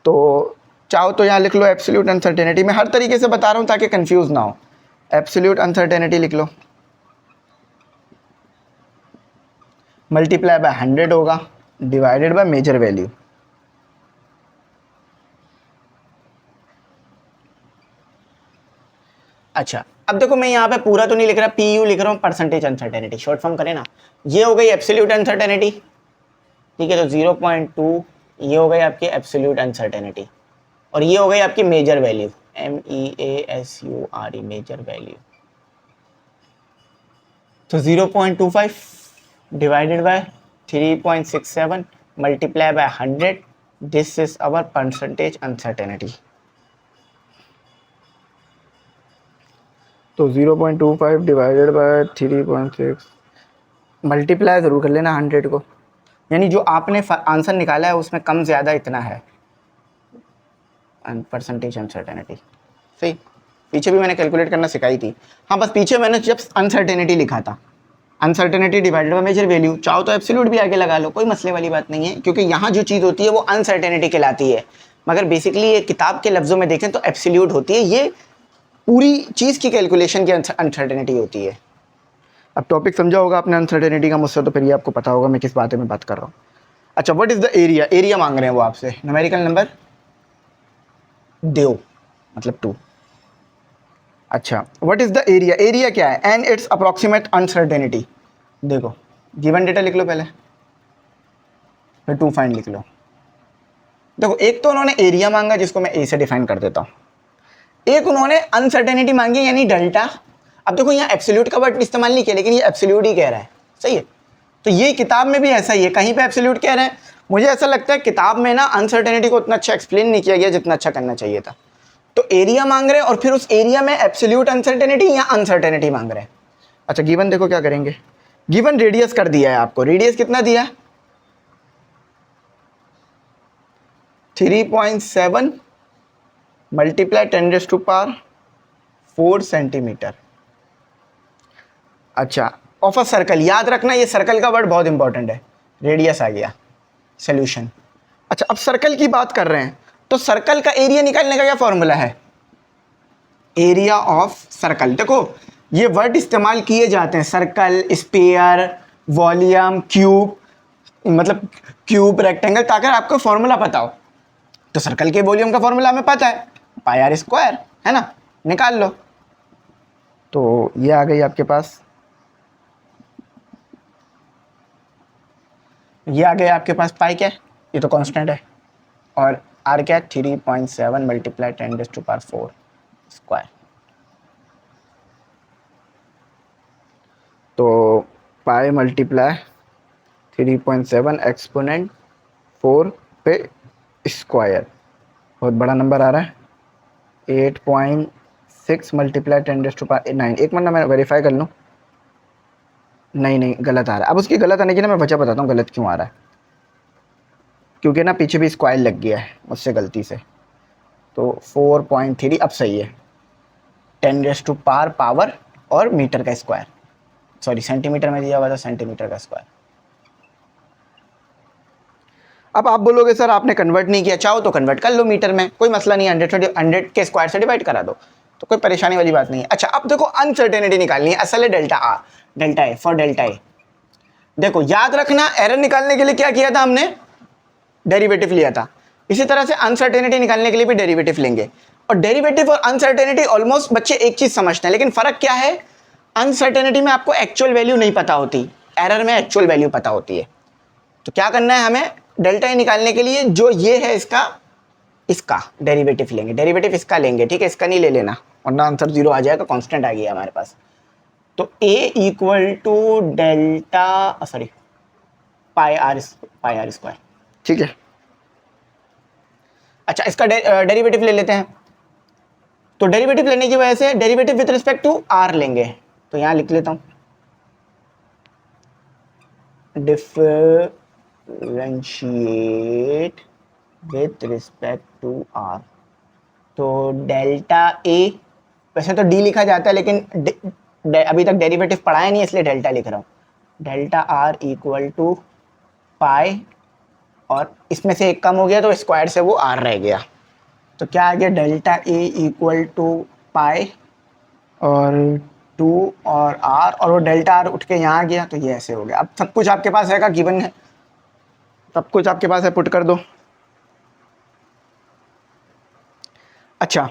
तो चाहो तो यहाँ लिख लो एब्सोल्यूट अनसर्टेनिटी, मैं हर तरीके से बता रहा हूँ ताकि कंफ्यूज ना हो। एब्सोल्यूट अनसर्टेनिटी लिख लो, मल्टीप्लाई बाय 100 होगा डिवाइडेड बाय मेजर वैल्यू। अच्छा अब देखो मैं यहाँ पे पूरा तो नहीं लिख रहा, PU लिख रहा हूँ, परसेंटेज अनसर्टेनिटी, शॉर्ट फॉर्म करें ना, ये हो गई एब्सोल्यूट अनसर्टेनिटी, ठीक है। तो 0.2 ये हो गई आपकी एब्सोल्यूट अनसर्टेनिटी, और ये हो गई आपकी measure value, MEASURE measure value. तो 0.25 divided by 3.67 multiply by 100, this is our percentage uncertainty. तो 0.25 डिवाइडेड बाय 3.6 मल्टीप्लाई ज़रूर कर लेना 100 को, यानी जो आपने आंसर निकाला है उसमें कम ज़्यादा इतना है परसेंटेज अनसर्टेनिटी। सही, पीछे भी मैंने कैलकुलेट करना सिखाई थी। हाँ बस पीछे मैंने जब अनसर्टेनिटी लिखा था, uncertainty divided by measure value, चाहो तो एब्सोल्यूट भी आगे लगा लो, कोई मसले वाली बात नहीं है, क्योंकि यहाँ जो चीज़ होती है वो अनसर्टेनिटी कहलाती है, मगर बेसिकली ये किताब के लफ्ज़ों में देखें तो एब्सोल्यूट होती है, ये पूरी चीज़ की कैलकुलेशन की अनसर्टेनिटी होती है। अब टॉपिक समझा होगा आपने अनसर्टेनिटी का मुझसे, तो फिर ये आपको पता होगा मैं किस बारे में बात कर रहा हूँ। अच्छा, what is the area, area मांग रहे हैं वो आपसे, न्यूमेरिकल नंबर दो मतलब 2। अच्छा, what is the area, area क्या है, एंड इट्स अप्रॉक्सीमेट अनसर्टेनिटी। देखो गिवन डेटा लिख लो पहले, फिर 2 फाइंड लिख लो। देखो एक तो उन्होंने एरिया मांगा जिसको मैं ए से डिफाइन कर देता हूँ, एक उन्होंने अनसर्टेनिटी मांगी यानी डेल्टा। अब देखो यहाँ एब्सोल्यूट का वर्ड इस्तेमाल नहीं किया, लेकिन ये एब्सोल्यूट ही कह रहा है, सही है। तो ये किताब में भी ऐसा ही है, कहीं पे एब्सोल्यूट कह रहे हैं। मुझे ऐसा लगता है किताब में ना अनसर्टेनिटी को उतना अच्छा एक्सप्लेन नहीं किया गया जितना अच्छा करना चाहिए था। तो एरिया मांग रहे हैं और फिर उस एरिया में एब्सोल्यूट अनसर्टेनिटी या अनसर्टेनिटी मांग रहे हैं। अच्छा गिवन देखो क्या करेंगे, गिवन रेडियस कर दिया है आपको, रेडियस कितना दिया है 3.7 मल्टीप्लाई 10⁴ सेंटीमीटर। अच्छा ऑफ अ सर्कल, याद रखना ये सर्कल का वर्ड बहुत इंपॉर्टेंट है, रेडियस आ गया सोल्यूशन। अच्छा अब सर्कल की बात कर रहे हैं, तो सर्कल का एरिया निकालने का क्या फॉर्मूला है, एरिया ऑफ सर्कल। देखो ये वर्ड इस्तेमाल किए जाते हैं, सर्कल, स्फीयर, वॉल्यूम, क्यूब, मतलब क्यूब, रेक्टेंगल, ताकि आपको फॉर्मूला पता हो। तो सर्कल के वॉल्यूम का फॉर्मूला हमें पता है, πr² है ना, निकाल लो। तो ये आ गई आपके पास, ये आ गया आपके पास पाई क्या है, ये तो कांस्टेंट है, और आर क्या है 3.7 मल्टीप्लाई 10⁴ स्क्वायर। तो पाई मल्टीप्लाई 3.7 एक्सपोनेंट 4 पे स्क्वायर, बहुत बड़ा नंबर आ रहा है, 8.6 मल्टीप्लाई 10⁹ एक मिनट मैं वेरीफाई कर लूँ, नहीं गलत आ रहा है। अब उसकी गलत आने की ना मैं वजह बताता हूँ गलत क्यों आ रहा है, क्योंकि ना पीछे भी स्क्वायर लग गया है मुझसे गलती से। तो 4.3 अब सही है, 10⁻⁴ पावर और मीटर का स्क्वायर, सॉरी सेंटीमीटर में दिया हुआ था, सेंटीमीटर का स्क्वायर। अब आप बोलोगे सर आपने कन्वर्ट नहीं किया, चाहो तो कन्वर्ट कर लो मीटर में, कोई मसला नहीं है, 100 के स्क्वायर से डिवाइड करा दो, तो कोई परेशानी वाली बात नहीं है। अच्छा अब देखो अनसर्टेनिटी निकालनी है, असल है delta r, delta a for delta a. देखो याद रखना एरर निकालने के लिए क्या किया था हमने, डेरिवेटिव लिया था, इसी तरह से अनसर्टेनिटी निकालने के लिए भी डेरिवेटिव लेंगे। और डेरिवेटिव और अनसर्टेनिटी ऑलमोस्ट बच्चे एक चीज समझते हैं, लेकिन फर्क क्या है, अनसर्टेनिटी में आपको एक्चुअल वैल्यू नहीं पता होती, एरर में एक्चुअल वैल्यू पता होती है। तो क्या करना है हमें, डेल्टा ए निकालने के लिए जो ये है इसका डेरिवेटिव लेंगे, डेरिवेटिव इसका लेंगे, ठीक है, इसका नहीं ले लेना वरना आंसर 0 आ जाएगा, कांस्टेंट आ गया हमारे पास। तो a equal to delta sorry pi R square, ठीक है। अच्छा इसका डेरिवेटिव ले लेते हैं, तो डेरिवेटिव लेने की वजह से derivative with respect to R लेंगे, तो यहां लिख लेता हूं differentiate with respect to R. तो डेल्टा ए, वैसे तो डी लिखा जाता है लेकिन अभी तक डेरिवेटिव पढ़ाया नहीं इसलिए डेल्टा लिख रहा हूँ, डेल्टा आर इक्वल टू पाई, और इसमें से एक कम हो गया तो स्क्वायर से वो आर रह गया, तो क्या आ गया डेल्टा ए इक्वल टू पाई और 2 और आर, और वो डेल्टा आर उठ के यहाँ आ गया, तो ये ऐसे हो गया। अब सब कुछ आपके पास है, गिवन है, सब कुछ आपके पास है, पुट कर दो। अच्छा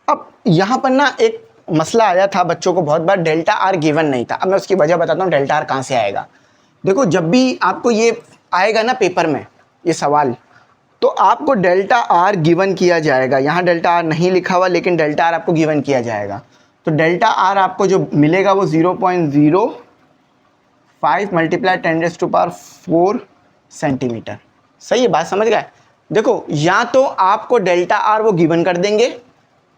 अब यहाँ पर ना एक मसला आया था बच्चों को बहुत बार, डेल्टा आर गिवन नहीं था। अब मैं उसकी वजह बताता हूँ डेल्टा आर कहाँ से आएगा। देखो जब भी आपको ये आएगा ना पेपर में ये सवाल, तो आपको डेल्टा आर गिवन किया जाएगा। यहाँ डेल्टा आर नहीं लिखा हुआ लेकिन डेल्टा आर आपको गिवन किया जाएगा। तो डेल्टा आर आपको जो मिलेगा वो 0.05 मल्टीप्लाई 10⁴ सेंटीमीटर। सही है, बात समझ गए। देखो या तो आपको डेल्टा आर वो गिवन कर देंगे,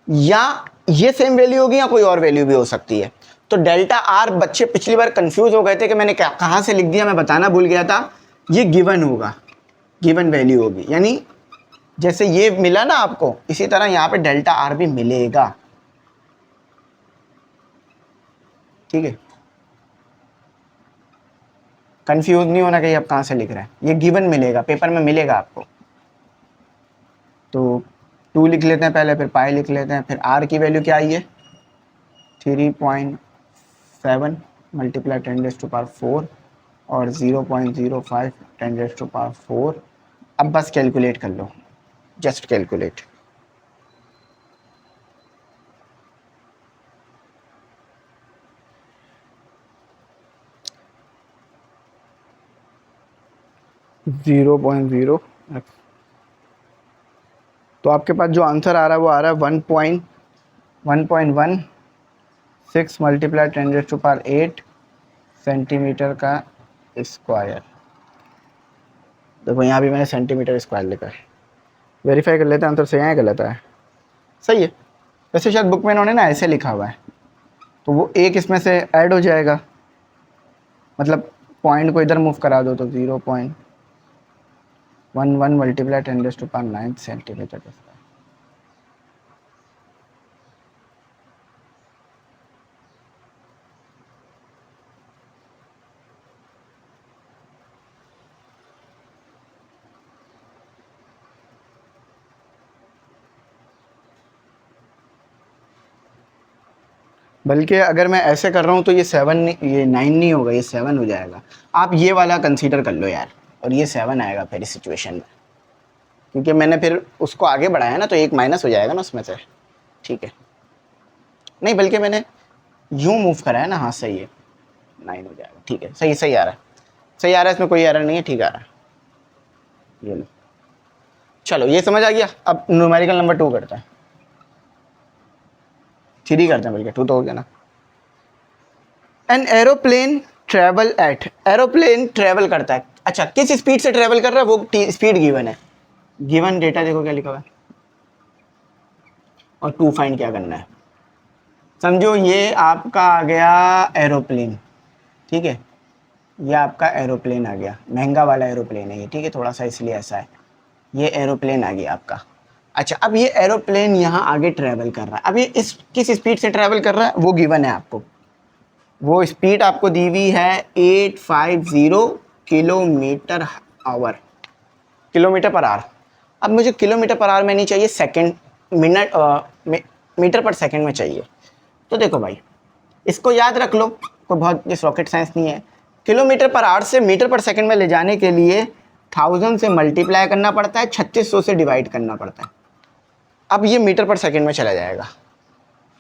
या ये सेम वैल्यू होगी या कोई और वैल्यू भी हो सकती है। तो डेल्टा आर बच्चे पिछली बार कंफ्यूज हो गए थे कि मैंने कहाँ से लिख दिया, मैं बताना भूल गया था। ये गिवन होगा, गिवन वैल्यू होगी, यानी जैसे ये मिला ना आपको, इसी तरह यहाँ पे डेल्टा आर भी मिलेगा। ठीक है, कंफ्यूज नहीं होना कि आप कहाँ से लिख रहे हैं, ये गिवन मिलेगा, पेपर में मिलेगा आपको। तो 2 लिख लेते हैं पहले, फिर पाई लिख लेते हैं, फिर आर की वैल्यू क्या आई है 3.7 मल्टीप्लाई 10⁴ और 0.05 10⁴। अब बस कैलकुलेट कर लो, just calculate. Zero point zero, तो आपके पास जो आंसर आ रहा है वो आ रहा है 1.16 मल्टीप्लाई 10⁸ सेंटीमीटर का स्क्वायर। देखो यहाँ भी मैंने सेंटीमीटर स्क्वायर लिखा है। वेरीफाई कर लेते हैं आंसर सही है गलत है। सही है, वैसे शायद बुक में इन्होंने ना ऐसे लिखा हुआ है, तो वो एक इसमें से ऐड हो जाएगा, मतलब पॉइंट को इधर मूव करा दो तो 0.11 मल्टीप्लाई 10⁹ सेंटीमीटर का। बल्कि अगर मैं ऐसे कर रहा हूँ तो ये 7 नहीं, ये 9 नहीं होगा, ये 7 हो जाएगा। आप ये वाला कंसीडर कर लो यार, और ये 7 आएगा फिर इस सिचुएशन में, क्योंकि मैंने फिर उसको आगे बढ़ाया ना, तो एक माइनस हो जाएगा ना उसमें से। ठीक है, नहीं बल्कि मैंने यूँ मूव करा है ना, हाँ सही है, 9 हो जाएगा। ठीक है, सही सही आ रहा है, सही आ रहा है, इसमें कोई एरर नहीं है, ठीक आ रहा है। ये लो, चलो ये समझ आ गया। अब न्यूमेरिकल नंबर 2 करते हैं, 3 करते हैं बल्कि, 2 तो हो गया ना। An aeroplane travel eight, aeroplane travel करता है, अच्छा किस स्पीड से ट्रेवल कर रहा है वो स्पीड गिवन है, गिवन डेटा देखो क्या लिखा हुआ है, और 2 फाइंड क्या करना है। समझो ये आपका आ गया एरोप्लेन, ठीक है, ये आपका एरोप्लेन आ गया, महंगा वाला एरोप्लेन है ये, ठीक है, थोड़ा सा इसलिए ऐसा है। ये एरोप्लेन आ गया आपका। अच्छा अब ये एरोप्लेन यहाँ आगे ट्रेवल कर रहा है, अब ये इस किस स्पीड से ट्रेवल कर रहा है वो गिवन है आपको, वो स्पीड आपको दी हुई है 850 kilometre our, kilometre per hour. अब मुझे किलोमीटर पर आवर में नहीं चाहिए, सेकंड मिनट मीटर पर सेकंड में चाहिए। तो देखो भाई इसको याद रख लो, कोई बहुत ये रॉकेट साइंस नहीं है। किलोमीटर पर आवर से मीटर पर सेकंड में ले जाने के लिए 1000 से मल्टीप्लाई करना पड़ता है, 3600 से डिवाइड करना पड़ता है। अब ये मीटर पर सेकंड में चला जाएगा,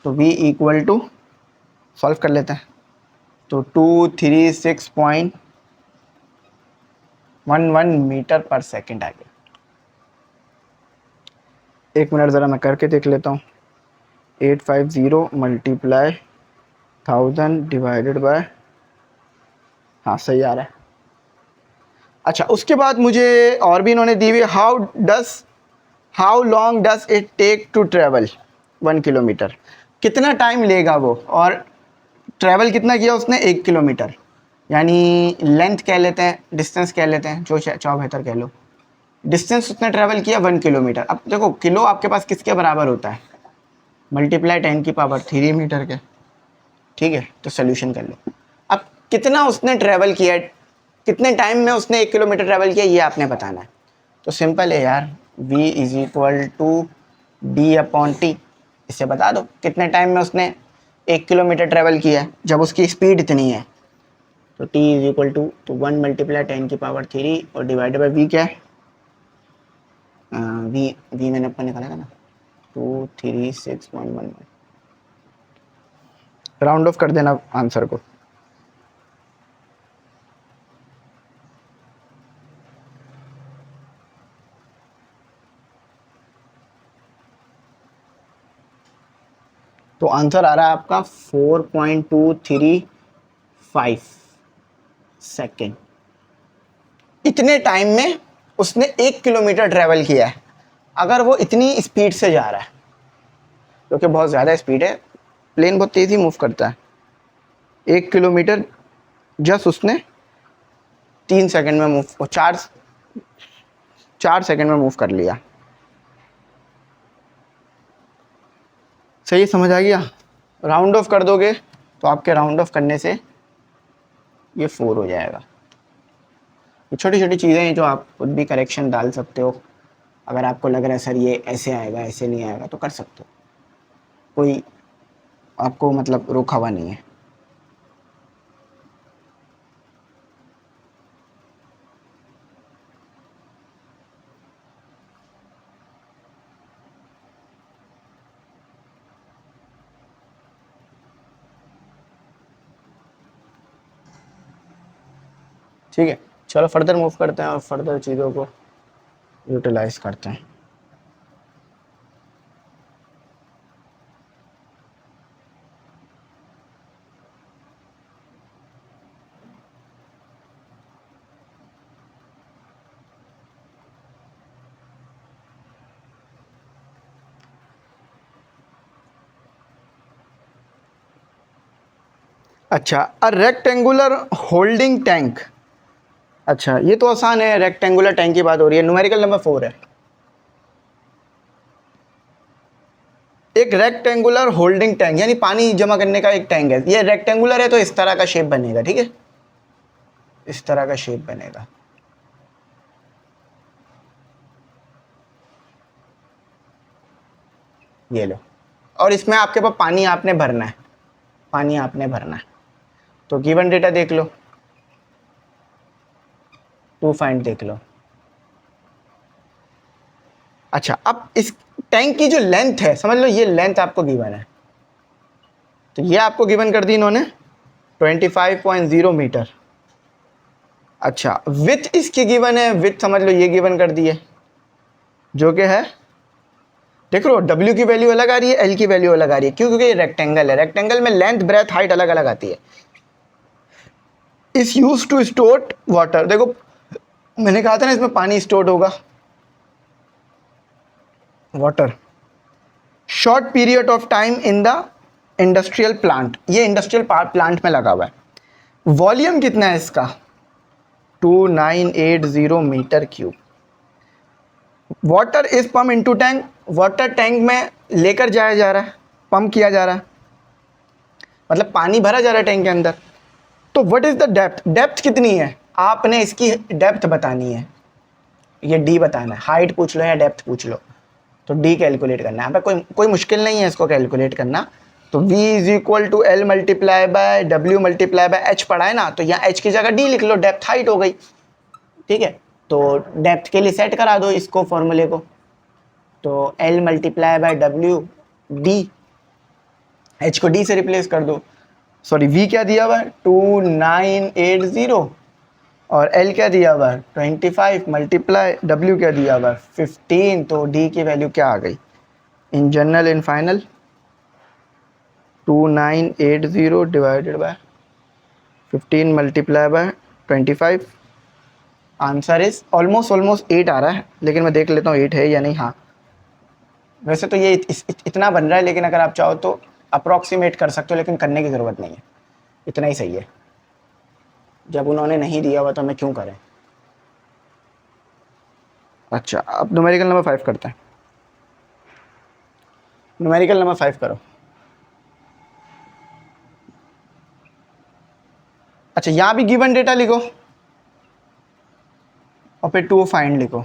तो v इक्वल टू सॉल्व कर लेते हैं, तो 236.11 मीटर पर सेकंड आ गया। एक मिनट ज़रा मैं करके देख लेता हूँ। 850 मल्टीप्लाई 1000 डिवाइडेड बाय, हाँ सही आ रहा है। अच्छा उसके बाद मुझे और भी इन्होंने दी हुई, how long does it take to travel 1 kilometre, कितना टाइम लेगा वो, और ट्रैवल कितना किया उसने 1 किलोमीटर, यानी लेंथ कह लेते हैं, डिस्टेंस कह लेते हैं, जो चाहो बेहतर कह लो। डिस्टेंस उसने ट्रैवल किया 1 किलोमीटर। अब देखो किलो आपके पास किसके बराबर होता है, मल्टीप्लाई 10⁻³ मीटर के, ठीक है, तो सोल्यूशन कर लो। अब कितना उसने ट्रैवल किया, कितने टाइम में उसने 1 किलोमीटर ट्रैवल किया ये आपने बताना है। तो सिंपल है यार, v = d/t, इससे बता दो कितने टाइम में उसने 1 किलोमीटर ट्रैवल किया है जब उसकी स्पीड इतनी है। तो t = 1 मल्टीप्लाई 10⁻³ और डिवाइडेड बाई v क्या है, v मैंने ऊपर निकाला था ना, 236.11। राउंड ऑफ कर देना आंसर को। तो आंसर आ रहा है आपका 4.235 सेकेंड। इतने टाइम में उसने 1 किलोमीटर ट्रेवल किया है। अगर वो इतनी स्पीड से जा रहा है, क्योंकि बहुत ज़्यादा स्पीड है, प्लेन बहुत तेज़ी मूव करता है, 1 किलोमीटर जस्ट उसने 3 सेकंड में मूव, 4 सेकंड में मूव कर लिया। सही समझ आ गया? राउंड ऑफ कर दोगे तो आपके राउंड ऑफ करने से ये 4 हो जाएगा। ये छोटी छोटी चीज़ें हैं जो आप खुद भी करेक्शन डाल सकते हो। अगर आपको लग रहा है सर ये ऐसे आएगा, ऐसे नहीं आएगा, तो कर सकते हो, कोई आपको मतलब रोका हुआ नहीं है। ठीक है, चलो फर्दर मूव करते हैं और फर्दर चीज़ों को यूटिलाइज करते हैं। अच्छा, अ रेक्टेंगुलर होल्डिंग टैंक। अच्छा, ये तो आसान है, रेक्टेंगुलर टैंक की बात हो रही है। न्यूमेरिकल नंबर 4 है। एक रेक्टेंगुलर होल्डिंग टैंक यानी पानी जमा करने का एक टैंक है। ये रेक्टेंगुलर है तो इस तरह का शेप बनेगा, ठीक है, इस तरह का शेप बनेगा। ये लो, और इसमें आपके पास पानी आपने भरना है, पानी आपने भरना है। तो गिवन डेटा देख लो, 2 फाइंड देख लो। अच्छा, अब इस टैंक की जो लेंथ है, समझ लो ये लेंथ आपको गिवन है, तो ये आपको गिवन कर दी इन्होंने 25.0 मीटर। अच्छा, विथ इसकी गिवन है, विथ समझ लो ये गिवन कर दी है, जो कि है, देख लो W की वैल्यू अलग आ रही है, L की वैल्यू अलग आ रही है। क्यों? क्योंकि ये रेक्टेंगल है, रेक्टेंगल में लेंथ, ब्रेथ, हाइट अलग अलग आती है। इस यूज टू स्टोर वाटर, देखो मैंने कहा था ना इसमें पानी स्टोर होगा, water, short period of time in the industrial plant, ये इंडस्ट्रियल प्लांट में लगा हुआ है। वॉल्यूम कितना है इसका? 2980 metre cube. Water is pump into tank, water tank में लेकर जाया जा रहा है, पंप किया जा रहा है, मतलब पानी भरा जा रहा है टैंक के अंदर। तो what is the depth, depth कितनी है आपने इसकी डेप्थ बतानी है, ये डी बताना है। हाइट पूछ लो या डेप्थ पूछ लो, तो डी कैलकुलेट करना है। कोई मुश्किल नहीं है इसको कैलकुलेट करना। तो V is equal to L multiply by W multiply by H पढ़ा है ना, तो यहाँ H की जगह D लिख लो, डेप्थ हाइट हो गई, ठीक है। तो डेप्थ के लिए सेट करा दो इसको, फॉर्मूले को, तो L multiply by W D, H को D से रिप्लेस कर दो। सॉरी, V क्या दिया हुआ है 2980 और L क्या दिया हुआ है 25 मल्टीप्लाई W क्या दिया हुआ है 15, तो D की वैल्यू क्या आ गई in general in final 2980 divided by 15 multiply by 25। Answer is almost 8 आ रहा है, लेकिन मैं देख लेता हूँ 8 है या नहीं। हाँ, वैसे तो ये इतना बन रहा है, लेकिन अगर आप चाहो तो अप्रॉक्सीमेट कर सकते हो, लेकिन करने की ज़रूरत नहीं है, इतना ही सही है। जब उन्होंने नहीं दिया हुआ तो हमें क्यों करें। अच्छा, अब न्यूमेरिकल नंबर 5 करते हैं। न्यूमेरिकल नंबर 5 करो। अच्छा, यहाँ भी गिवन डेटा लिखो और फिर टू फाइंड लिखो।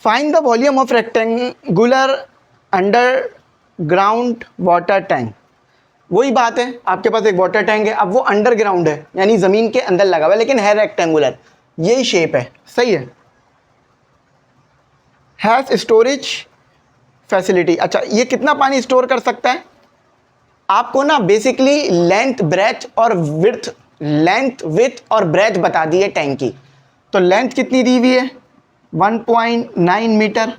Find the volume of rectangular underground water tank. वही बात है, आपके पास एक वाटर टैंक है, अब वो अंडरग्राउंड है यानी ज़मीन के अंदर लगा हुआ है, लेकिन है रेक्टेंगुलर, यही शेप है, सही है। Has storage facility. अच्छा, ये कितना पानी स्टोर कर सकता है? आपको ना बेसिकली लेंथ ब्रेथ और विड्थ, लेंथ विड्थ और ब्रेथ बता दी है टैंक की। तो लेंथ कितनी दी हुई है? 1.9 मीटर।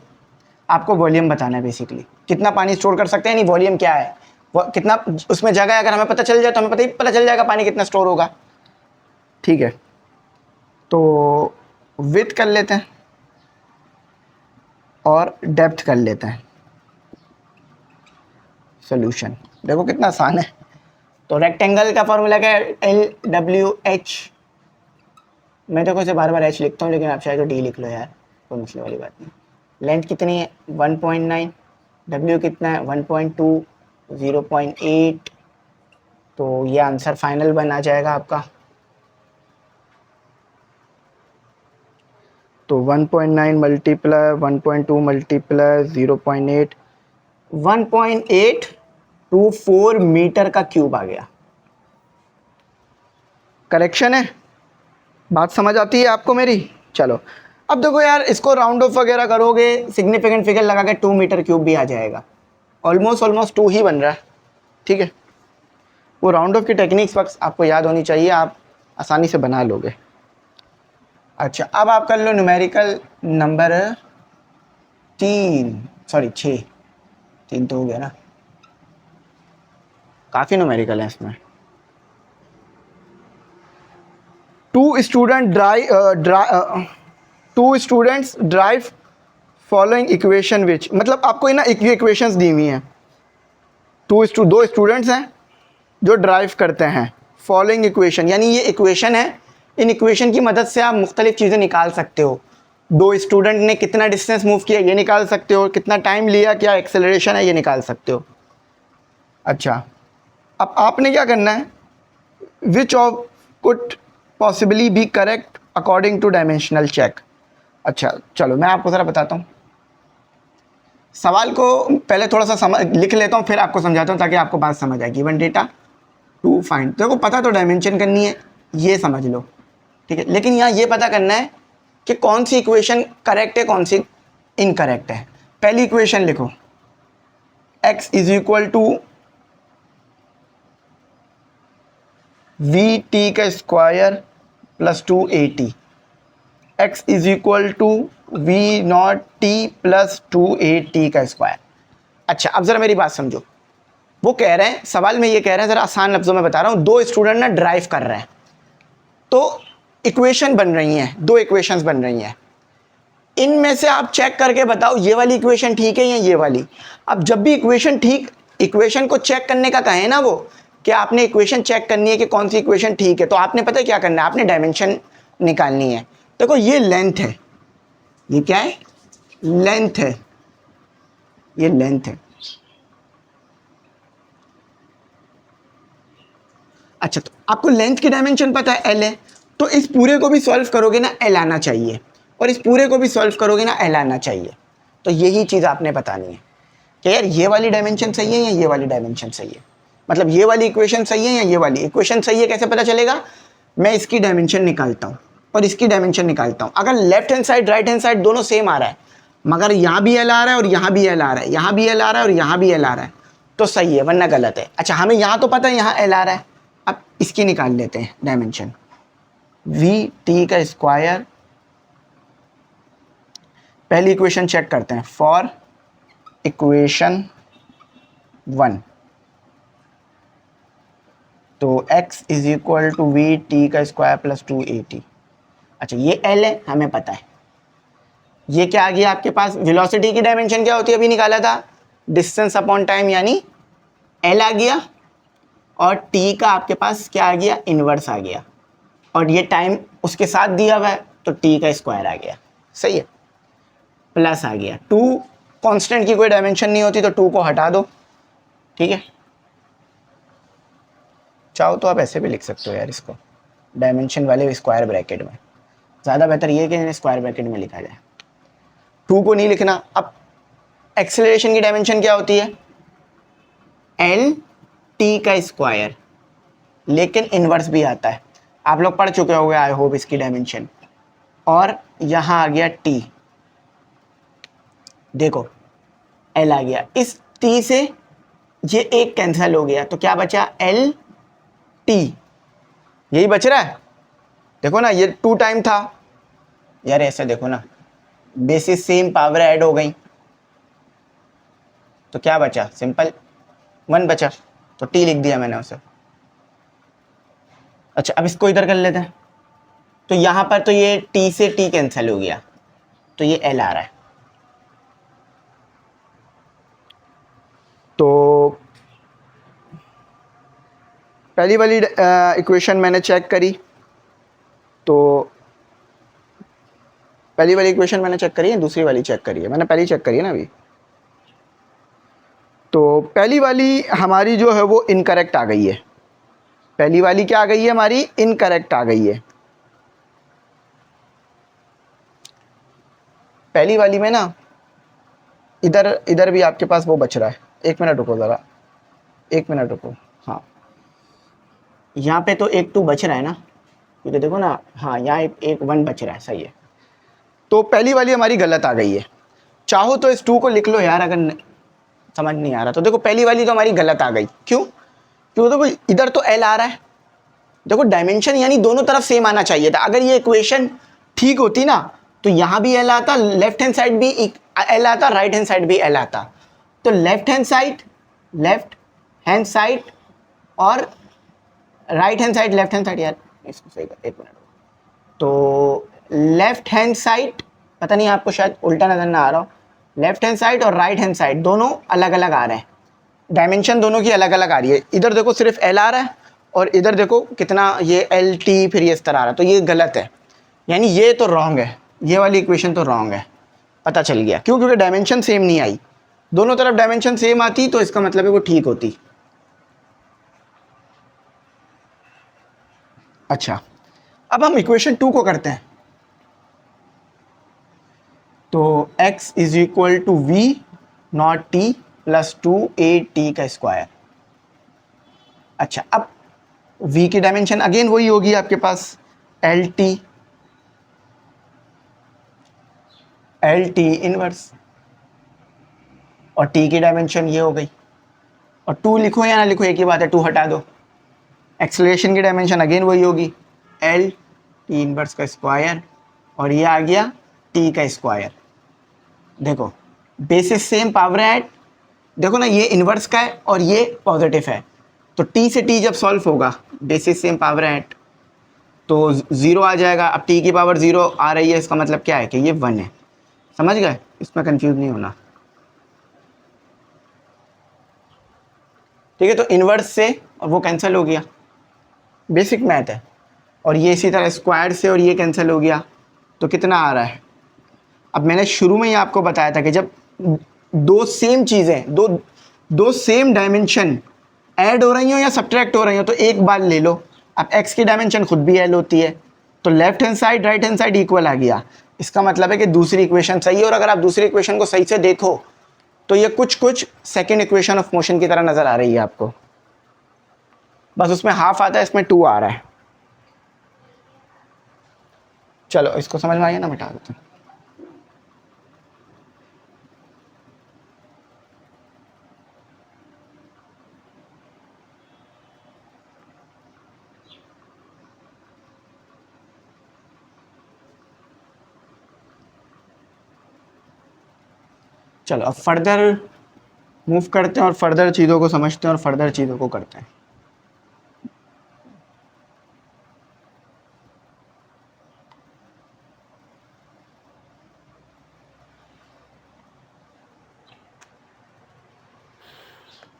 आपको वॉल्यूम बताना है बेसिकली, कितना पानी स्टोर कर सकते हैं, नहीं वॉल्यूम क्या है, वो कितना उसमें जगह है। अगर हमें पता चल जाए तो हमें पता चल जाएगा पानी कितना स्टोर होगा। ठीक है, तो विड्थ कर लेते हैं और डेप्थ कर लेते हैं। सॉल्यूशन देखो कितना आसान है। तो रेक्टेंगल का फॉर्मूला क्या है? LWH। मैं देखो इसे बार बार H लिखता हूँ, लेकिन आप चाहे तो D लिख लो यार, कोई मसले वाली बात नहीं। लेंथ कितनी है? 1.9। W कितना है? 1.2, 0.8। तो ये आंसर फाइनल बना जाएगा आपका। तो 1.9 मल्टीप्लाई 1.2 मल्टीप्लाई 0.8, 1.824 मीटर का क्यूब आ गया। करेक्शन है, बात समझ आती है आपको मेरी? चलो अब देखो यार, इसको राउंड ऑफ वगैरह करोगे, सिग्निफिकेंट फिगर लगा के 2 मीटर क्यूब भी आ जाएगा। ऑलमोस्ट 2 ही बन रहा है। ठीक है, वो राउंड ऑफ की टेक्निक्स बस आपको याद होनी चाहिए, आप आसानी से बना लोगे। अच्छा, अब आप कर लो न्यूमेरिकल नंबर 6। 3 तो हो गया ना, काफ़ी न्यूमेरिकल है इसमें। Two students drive following equation which, मतलब आपको ना इक्वेशंस दी हुई हैं। दो स्टूडेंट्स हैं जो ड्राइव करते हैं फॉलोइंग इक्वेशन, यानी ये इक्वेशन है, इन इक्वेशन की मदद से आप मुख्तलिफ चीज़ें निकाल सकते हो। दो स्टूडेंट ने कितना डिस्टेंस मूव किया ये निकाल सकते हो, कितना टाइम लिया, क्या एक्सेलरेशन है ये निकाल सकते हो। अच्छा, अब आपने क्या करना है? Which of could possibly be correct according to dimensional check. अच्छा चलो मैं आपको ज़रा बताता हूँ। सवाल को पहले थोड़ा सा लिख लेता हूँ, फिर आपको समझाता हूँ ताकि आपको बात समझ आए। गिवन डेटा टू फाइंड, देखो पता तो डायमेंशन करनी है, ये समझ लो। ठीक है, लेकिन यहाँ ये पता करना है कि कौन सी इक्वेशन करेक्ट है, कौन सी इनकरेक्ट है। पहली इक्वेशन लिखो, x is equal to we T का square plus 2AT। x is equal to we not T plus 2AT का स्क्वायर। अच्छा, अब ज़रा मेरी बात समझो। वो कह रहे हैं, सवाल में ये कह रहे हैं, ज़रा आसान लफ्ज़ों में बता रहा हूँ, दो स्टूडेंट ना ड्राइव कर रहे हैं, तो इक्वेशन बन रही हैं, दो इक्वेशंस बन रही हैं। इनमें से आप चेक करके बताओ ये वाली इक्वेशन ठीक है या ये वाली। अब जब भी इक्वेशन को चेक करने का कहें ना वो, कि आपने इक्वेशन चेक करनी है कि कौन सी इक्वेशन ठीक है, तो आपने पता है क्या करना है? आपने डायमेंशन निकालनी है। देखो ये लेंथ है, ये क्या है? लेंथ है, ये लेंथ है। अच्छा, तो आपको लेंथ की डायमेंशन पता है L है, तो इस पूरे को भी सॉल्व करोगे ना L आना चाहिए, और इस पूरे को भी सॉल्व करोगे ना L आना चाहिए। तो यही चीज़ आपने बतानी है कि यार ये वाली डायमेंशन सही है या ये वाली डायमेंशन सही है, मतलब ये वाली इक्वेशन सही है या ये वाली इक्वेशन सही है। कैसे पता चलेगा? मैं इसकी डायमेंशन निकालता हूँ और इसकी डायमेंशन निकालता हूँ। अगर left hand side right hand side दोनों सेम आ रहा है, मगर यहाँ भी L आ रहा है और यहाँ भी L आ रहा है, यहाँ भी L आ रहा है और यहाँ भी L आ रहा है, तो सही है, वरना गलत है। अच्छा, हमें यहाँ तो पता है यहाँ L आ रहा है, अब इसकी निकाल लेते हैं डायमेंशन, वी टी का स्क्वायर। पहली इक्वेशन चेक करते हैं, फॉर इक्वेशन 1, तो x is equal to we T का स्क्वायर प्लस 2AT। अच्छा, ये L है, हमें पता है। ये क्या आ गया आपके पास? वेलोसिटी की डायमेंशन क्या होती है, अभी निकाला था, डिस्टेंस अपॉन टाइम, यानी L आ गया, और t का आपके पास क्या आ गया? इनवर्स आ गया, और ये टाइम उसके साथ दिया हुआ है, तो t का स्क्वायर आ गया। सही है, प्लस आ गया 2। कांस्टेंट की कोई डायमेंशन नहीं होती, तो 2 को हटा दो। ठीक है, चाहो तो आप ऐसे भी लिख सकते हो यार इसको, डायमेंशन वाले स्क्वायर ब्रैकेट में। ज़्यादा बेहतर ये है कि इन्हें स्क्वायर ब्रैकेट में लिखा जाए, 2 को नहीं लिखना। अब एक्सेलरेशन की डायमेंशन क्या होती है? L t का स्क्वायर, लेकिन इनवर्स भी आता है, आप लोग पढ़ चुके होंगे आई होप इसकी डायमेंशन। और यहाँ आ गया t, देखो एल आ गया, इस टी से ये एक कैंसिल हो गया, तो क्या बचा एल टी, यही बच रहा है। देखो ना ये 2 टाइम था यार, ऐसे देखो ना बेसिस सेम पावर ऐड हो गई, तो क्या बचा सिंपल 1 बचा, तो टी लिख दिया मैंने उसे। अच्छा अब इसको इधर कर लेते हैं, तो यहां पर तो ये टी से टी कैंसिल हो गया, तो ये एल आ रहा है। तो पहली वाली इक्वेशन मैंने चेक करी, तो पहली वाली इक्वेशन मैंने चेक करी है, दूसरी वाली चेक करी है, मैंने पहली चेक करी है ना अभी। तो पहली वाली हमारी जो है वो इनकरेक्ट आ गई है, पहली वाली क्या आ गई है हमारी, इनकरेक्ट आ गई है। पहली वाली में ना इधर इधर भी आपके पास वो बच रहा है, 1 मिनट रुको ज़रा, 1 मिनट रुको। हाँ यहाँ पे तो 1 2 बच रहा है ना, क्योंकि देखो ना, हाँ यहाँ एक 1 बच रहा है, सही है। तो पहली वाली हमारी गलत आ गई है, चाहो तो इस 2 को लिख लो यार, अगर समझ नहीं आ रहा तो। देखो पहली वाली तो हमारी गलत आ गई, क्यों? क्योंकि देखो इधर तो एल आ रहा है, देखो डायमेंशन यानी दोनों तरफ सेम आना चाहिए था। अगर ये इक्वेशन ठीक होती ना, तो यहाँ भी एल आता, लेफ्ट हैंड साइड भी एल आता, राइट हैंड साइड भी एल आता। तो लेफ्ट हैंड साइड और right hand side, left hand side यार, इसको सही कर, 1 मिनट। तो लेफ्ट हैंड साइड, पता नहीं आपको शायद उल्टा नजर ना आ रहा हो, लेफ्ट हैंड साइड और राइट हैंड साइड दोनों अलग अलग आ रहे हैं, डायमेंशन दोनों की अलग अलग आ रही है। इधर देखो सिर्फ एल आ रहा है, और इधर देखो कितना ये एल टी फिर ये इस तरह आ रहा है, तो ये गलत है, यानी ये तो रॉन्ग है, ये वाली इक्वेशन तो रॉन्ग है। पता चल गया क्यों? क्योंकि डायमेंशन सेम नहीं आई, दोनों तरफ डायमेंशन सेम आती तो इसका मतलब है वो ठीक होती। अच्छा अब हम इक्वेशन 2 को करते हैं, तो x is equal to we not T plus 2a t का स्क्वायर। अच्छा अब v की डायमेंशन अगेन वही होगी आपके पास, एल टी इनवर्स, और t की डायमेंशन ये हो गई, और 2 लिखो या ना लिखो एक ही बात है, 2 हटा दो। एक्सेलरेशन की डायमेंशन अगेन वही होगी, एल टी इनवर्स का स्क्वायर, और ये आ गया t का स्क्वायर। देखो बेसिस सेम पावर ऐड, देखो ना ये इनवर्स का है और ये पॉजिटिव है, तो t से t जब सॉल्व होगा बेसिस सेम पावर ऐड तो 0 आ जाएगा। अब t की पावर 0 आ रही है, इसका मतलब क्या है कि ये 1 है। समझ गए? इसमें कंफ्यूज नहीं होना, ठीक है। तो इनवर्स से और वो कैंसिल हो गया, बेसिक मैथ है। और ये इसी तरह स्क्वायर से और ये कैंसिल हो गया, तो कितना आ रहा है? अब मैंने शुरू में ही आपको बताया था कि जब दो सेम चीज़ें, दो सेम डायमेंशन ऐड हो रही हो या सब्ट्रैक्ट हो रही हो, तो एक बार ले लो। अब x की डायमेंशन खुद भी एल होती है, तो left hand side right hand side equal आ गया, इसका मतलब है कि दूसरी इक्वेशन सही है। और अगर आप दूसरी इक्वेशन को सही से देखो तो ये कुछ सेकेंड इक्वेशन ऑफ मोशन की तरह नजर आ रही है आपको, बस उसमें हाफ आता है, इसमें 2 आ रहा है। चलो इसको समझ में आ गया ना, मिटा देते हैं। चलो अब फर्दर मूव करते हैं और फर्दर चीज़ों को समझते हैं और फर्दर चीज़ों को करते हैं।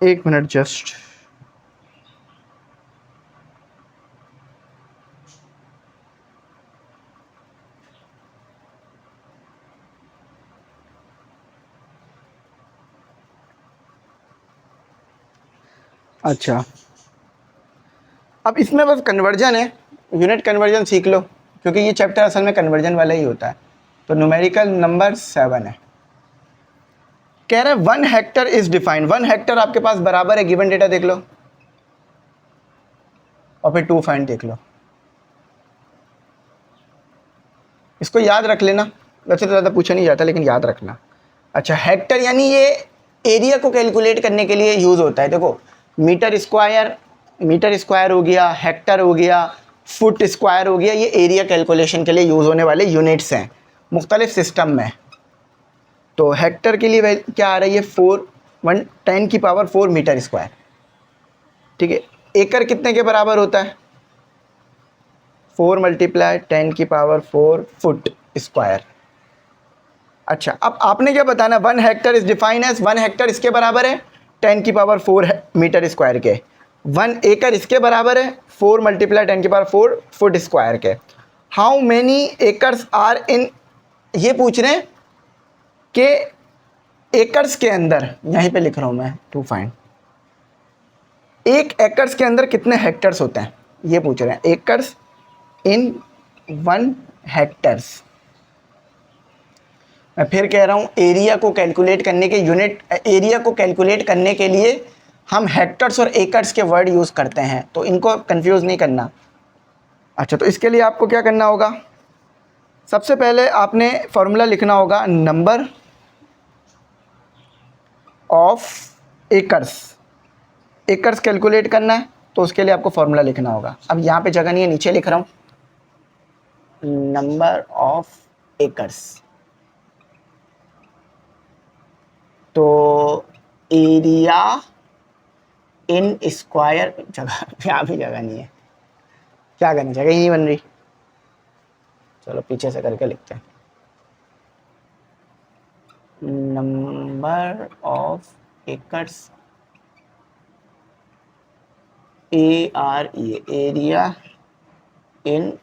एक मिनट जस्ट, अच्छा अब इसमें बस कन्वर्जन है, यूनिट कन्वर्जन सीख लो, क्योंकि ये चैप्टर असल में कन्वर्जन वाला ही होता है। तो न्यूमेरिकल नंबर 7 है, कह रहे 1 हेक्टर इज डिफाइंड। 1 हेक्टर आपके पास बराबर है, गिवन डेटा देख लो और फिर 2 फाइंड देख लो। इसको याद रख लेना, वैसे तो ज़्यादा पूछा नहीं जाता लेकिन याद रखना। अच्छा, हेक्टर यानी ये एरिया को कैलकुलेट करने के लिए यूज़ होता है। देखो मीटर स्क्वायर हो गया, हेक्टर हो गया, फुट स्क्वायर हो गया, ये एरिया कैलकुलेशन के लिए यूज़ होने वाले यूनिट्स हैं मुख्तलिफ सिस्टम में। तो हेक्टर के लिए क्या आ रही है 10⁻⁴ मीटर स्क्वायर, ठीक है। एकड़ कितने के बराबर होता है 4 × 10⁻⁴ फुट स्क्वायर। अच्छा, अब आपने क्या बताना, 1 hectare is define as 1 hectare इसके बराबर है 10⁻⁴ मीटर स्क्वायर के, 1 एकड़ इसके बराबर है 4 × 10⁻⁴ फुट स्क्वायर के। How many acres are in, ये पूछ रहे हैं कि एकर्स के अंदर, यहीं पे लिख रहा हूं मैं टू फाइंड, एक एकर्स के अंदर कितने हेक्टर्स होते हैं ये पूछ रहे हैं। एकर्स इन 1 हेक्टर्स। मैं फिर कह रहा हूँ, एरिया को कैलकुलेट करने के यूनिट, एरिया को कैलकुलेट करने के लिए हम हेक्टर्स और एकर्स के वर्ड यूज़ करते हैं, तो इनको कंफ्यूज नहीं करना। अच्छा, तो इसके लिए आपको क्या करना होगा, सबसे पहले आपने फॉर्मूला लिखना होगा number of acres. Acres calculate करना है तो उसके लिए आपको फॉर्मूला लिखना होगा। अब यहाँ पे जगह नहीं है, नीचे लिख रहा हूँ नंबर ऑफ एकर्स। तो एरिया इन स्क्वायर, जगह यहाँ भी जगह नहीं है, क्या करना, जगह ही नहीं बन रही। चलो पीछे से करके लिखते हैं, number of acres ARE, area in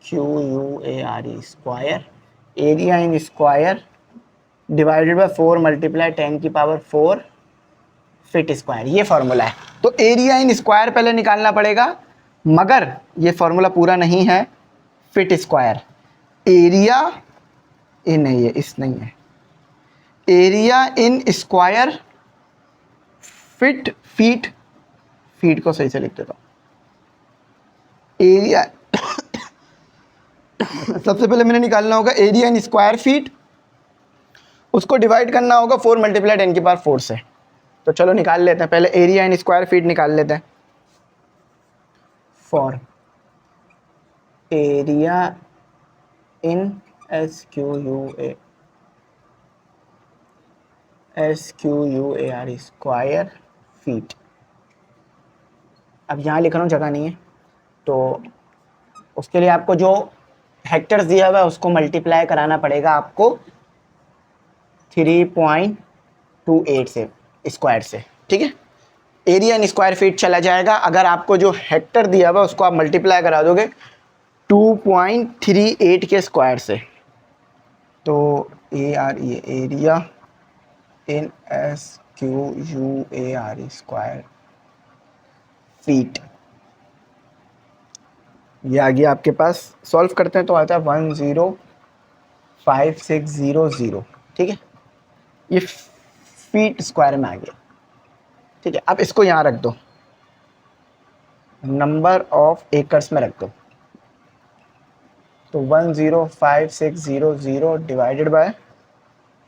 SQUARE square, area in square divided by 4 × 10⁻⁴ feet square, ये फार्मूला है। तो एरिया इन स्क्वायर पहले निकालना पड़ेगा, मगर ये फार्मूला पूरा नहीं है। फीट स्क्वायर, एरिया इन नहीं है, इस नहीं है, एरिया इन स्क्वायर फीट को सही से लिख देता हूँ, एरिया सबसे पहले मैंने निकालना होगा एरिया इन स्क्वायर फीट, उसको डिवाइड करना होगा 4 × 10⁻⁴ से। तो चलो निकाल लेते हैं, पहले एरिया इन स्क्वायर फीट निकाल लेते हैं। For area in SQUARE square feet. अब यहाँ लिख रहा हूँ, जगह नहीं है, तो उसके लिए आपको जो हेक्टर्स दिया हुआ है उसको मल्टीप्लाई कराना पड़ेगा आपको 3.28 से स्क्वायर से, ठीक है। एरिया इन स्क्वायर फीट चला जाएगा, अगर आपको जो हेक्टर दिया हुआ है उसको आप मल्टीप्लाई करा दोगे 2.38 के स्क्वायर से। तो ARE, area in SQUARE square feet, ये आ गया आपके पास। सॉल्व करते हैं तो आता है 105,600, ठीक है, ये फीट स्क्वायर में आ गया, ठीक है। अब इसको यहाँ रख दो, नंबर ऑफ एकर्स में रख दो। तो 105,600 डिवाइडेड बाय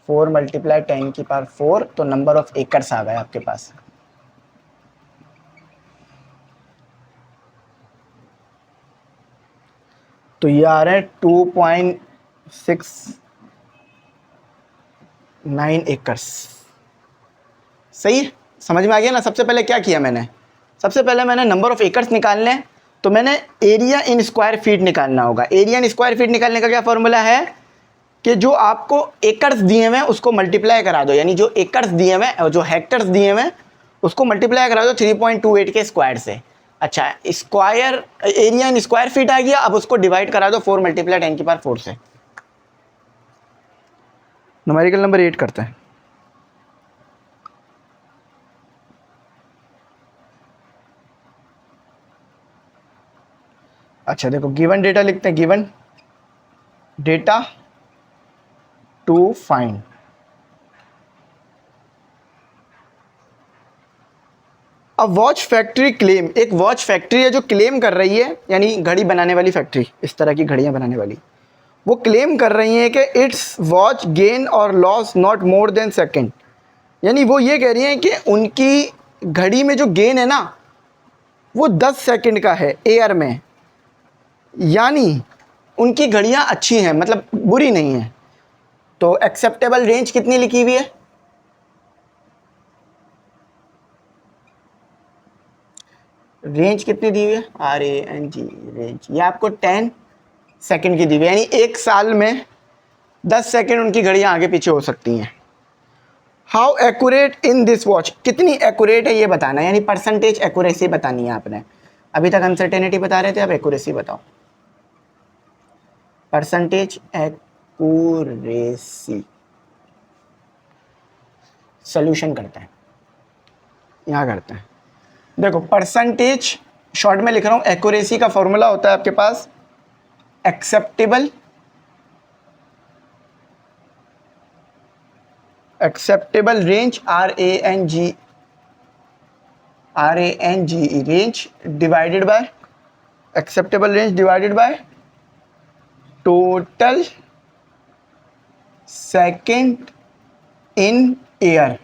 4 × 10⁻⁴, तो नंबर ऑफ एकर्स आ गए आपके पास। तो ये आ रहे हैं 2.69 एकर्स। सही है, समझ में आ गया ना। सबसे पहले क्या किया मैंने, सबसे पहले मैंने नंबर ऑफ एकर्स निकालने हैं, तो मैंने एरिया इन स्क्वायर फीट निकालना होगा। एरिया इन स्क्वायर फीट निकालने का क्या फॉर्मूला है कि जो आपको एकर्स दिए हुए हैं उसको मल्टीप्लाई करा दो, यानी जो एकर्स दिए हुए हैं और जो हेक्टर्स दिए हुए हैं उसको मल्टीप्लाई करा दो 3.28 के स्क्वायर से। अच्छा, square area in square feet आ गया, अब उसको डिवाइड करा दो 4 × 10⁻⁴ से। न्यूमेरिकल नंबर 8 करते हैं। अच्छा देखो, गिवन डेटा लिखते हैं, गिवन डेटा टू फाइंड। अब वॉच फैक्ट्री क्लेम, एक वॉच फैक्ट्री है जो क्लेम कर रही है, यानी घड़ी बनाने वाली फैक्ट्री, इस तरह की घड़ियां बनाने वाली, वो क्लेम कर रही हैं कि इट्स वॉच गेन और loss not more than second, यानी वो ये कह रही हैं कि उनकी घड़ी में जो गेन है ना वो 10 सेकंड का है एयर में, यानी उनकी घड़ियां अच्छी हैं, मतलब बुरी नहीं है। तो एक्सेप्टेबल रेंज कितनी लिखी हुई है? रेंज कितनी दी हुई है? RANG रेंज, ये आपको 10 सेकंड की दी हुई है, यानी एक साल में 10 सेकंड उनकी घड़ियां आगे पीछे हो सकती हैं। How accurate in this watch, कितनी एक्यूरेट है ये बताना है, यानी परसेंटेज एक्यूरेसी बतानी है आपने। अभी तक अनसर्टेनिटी बता रहे थे, अब एक्यूरेसी बताओ। परसेंटेज एक्यूरेसी, सोल्यूशन करते हैं, यहाँ करते हैं। देखो परसेंटेज शॉर्ट में लिख रहा हूँ, एक्यूरेसी का फॉर्मूला होता है आपके पास acceptable range RANGE range divided by acceptable range divided by total second in air.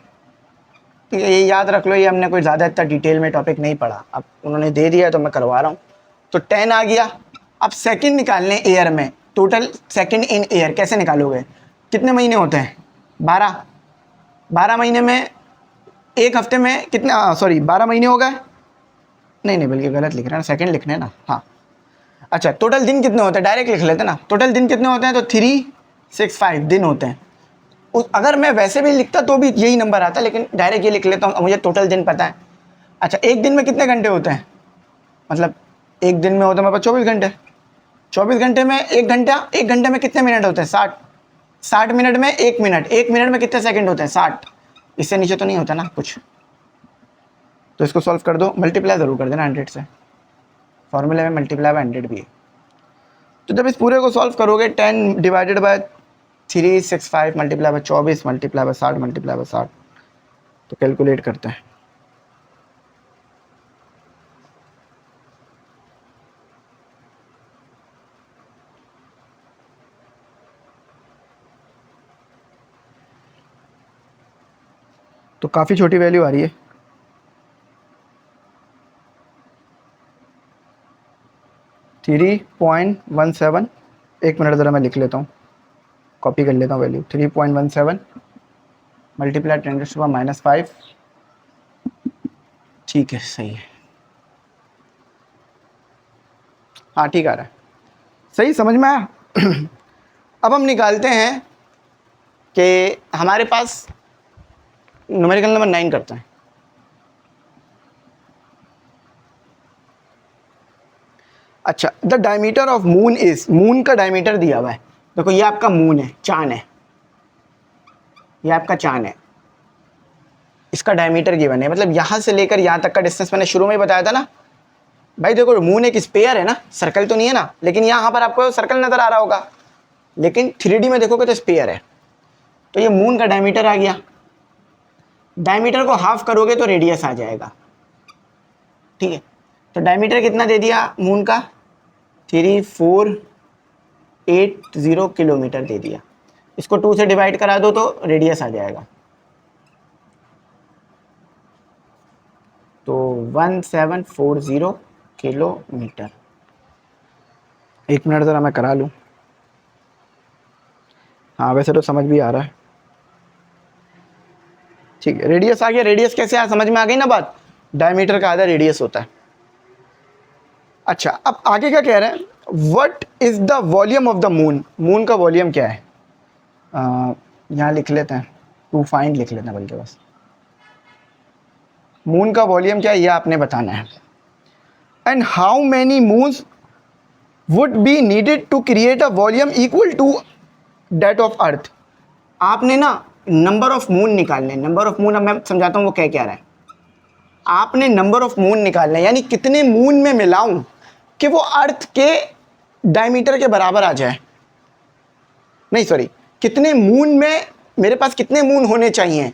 तो ये याद रख लो, ये हमने कोई ज़्यादा इतना डिटेल में टॉपिक नहीं पढ़ा, अब उन्होंने दे दिया है तो मैं करवा रहा हूँ। तो 10 आ गया। अब सेकंड निकालने एयर में, टोटल सेकंड इन एयर कैसे निकालोगे? कितने महीने होते हैं? 12 महीने में, एक हफ्ते में कितने, सॉरी 12 महीने हो गए, नहीं बल्कि गलत लिख रहे हैं, सेकंड लिखने हैं ना। हाँ अच्छा, टोटल दिन कितने होते हैं? डायरेक्ट लिख लेते हैं ना, टोटल दिन कितने होते हैं, तो 365 दिन होते हैं। अगर मैं वैसे भी लिखता तो भी यही नंबर आता, लेकिन डायरेक्ट ये लिख लेता हूँ, मुझे टोटल दिन पता है। अच्छा, एक दिन में कितने घंटे होते हैं? मतलब एक दिन में होते हैं मेरे पास 24 घंटे। 24 घंटे में एक घंटे में कितने मिनट होते हैं? 60 मिनट में 1 मिनट, 1 मिनट में कितने सेकंड होते हैं? 60। इससे नीचे तो नहीं होता ना कुछ। तो इसको सॉल्व कर दो, मल्टीप्लाई ज़रूर कर देना 100 से, फॉर्मूले में मल्टीप्लाई बाय 100 भी है। तो जब इस पूरे को सॉल्व करोगे, 10 divided by 365 multiply by 24 multiply by 60 multiply by 60, तो कैलकुलेट करते हैं। तो काफ़ी छोटी वैल्यू आ रही है। थ्री 3.17, एक मिनट ज़रा मैं लिख लेता हूँ, कॉपी कर लेता हूँ वैल्यू। 3.17 मल्टीप्लाई 10⁻⁵, ठीक है, सही है। हाँ ठीक आ रहा है, सही समझ में आया। अब हम निकालते हैं कि हमारे पास न्यूमेरिकल नंबर 9 करते हैं। अच्छा, the diameter of moon is, moon का डायमीटर दिया हुआ है। देखो ये आपका मून है, चांद है, ये आपका चांद है, इसका डायमीटर गिवन है, मतलब यहाँ से लेकर यहाँ तक का डिस्टेंस मैंने शुरू में ही बताया था ना भाई। देखो मून एक स्फीयर है ना, सर्कल तो नहीं है ना, लेकिन यहाँ पर आपको सर्कल नज़र आ रहा होगा, लेकिन 3D में देखोगे तो स्फीयर है। तो ये मून का डायमीटर आ गया, डायमीटर को हाफ करोगे तो रेडियस आ जाएगा, ठीक है। तो डायमीटर कितना दे दिया मून का? 3480 किलोमीटर दे दिया। इसको 2 से डिवाइड करा दो तो रेडियस आ जाएगा, तो 1740 किलोमीटर। एक मिनट ज़रा मैं करा लूँ। हाँ वैसे तो समझ भी आ रहा है, ठीक है। रेडियस आ गया, रेडियस कैसे आया, समझ में आ गई ना बात। डायमीटर का आधा रेडियस होता है। अच्छा, अब आगे क्या कह रहे हैं, what is the volume of the moon, moon का वॉल्यूम क्या है? यहाँ लिख लेते हैं, टू फाइंड लिख लेते हैं बल्कि, बस मून का वॉल्यूम क्या है ये आपने बताना है। And how many moons would be needed to create a volume equal to that of Earth. आपने ना नंबर ऑफ मून निकालने, नंबर ऑफ मून, अब मैं समझाता हूँ वो क्या क्या रहा है। आपने नंबर ऑफ मून निकालना है, यानी कितने मून में मिलाऊं कि वो अर्थ के डायमीटर के बराबर आ जाए, नहीं सॉरी, कितने मून में, मेरे पास कितने मून होने चाहिए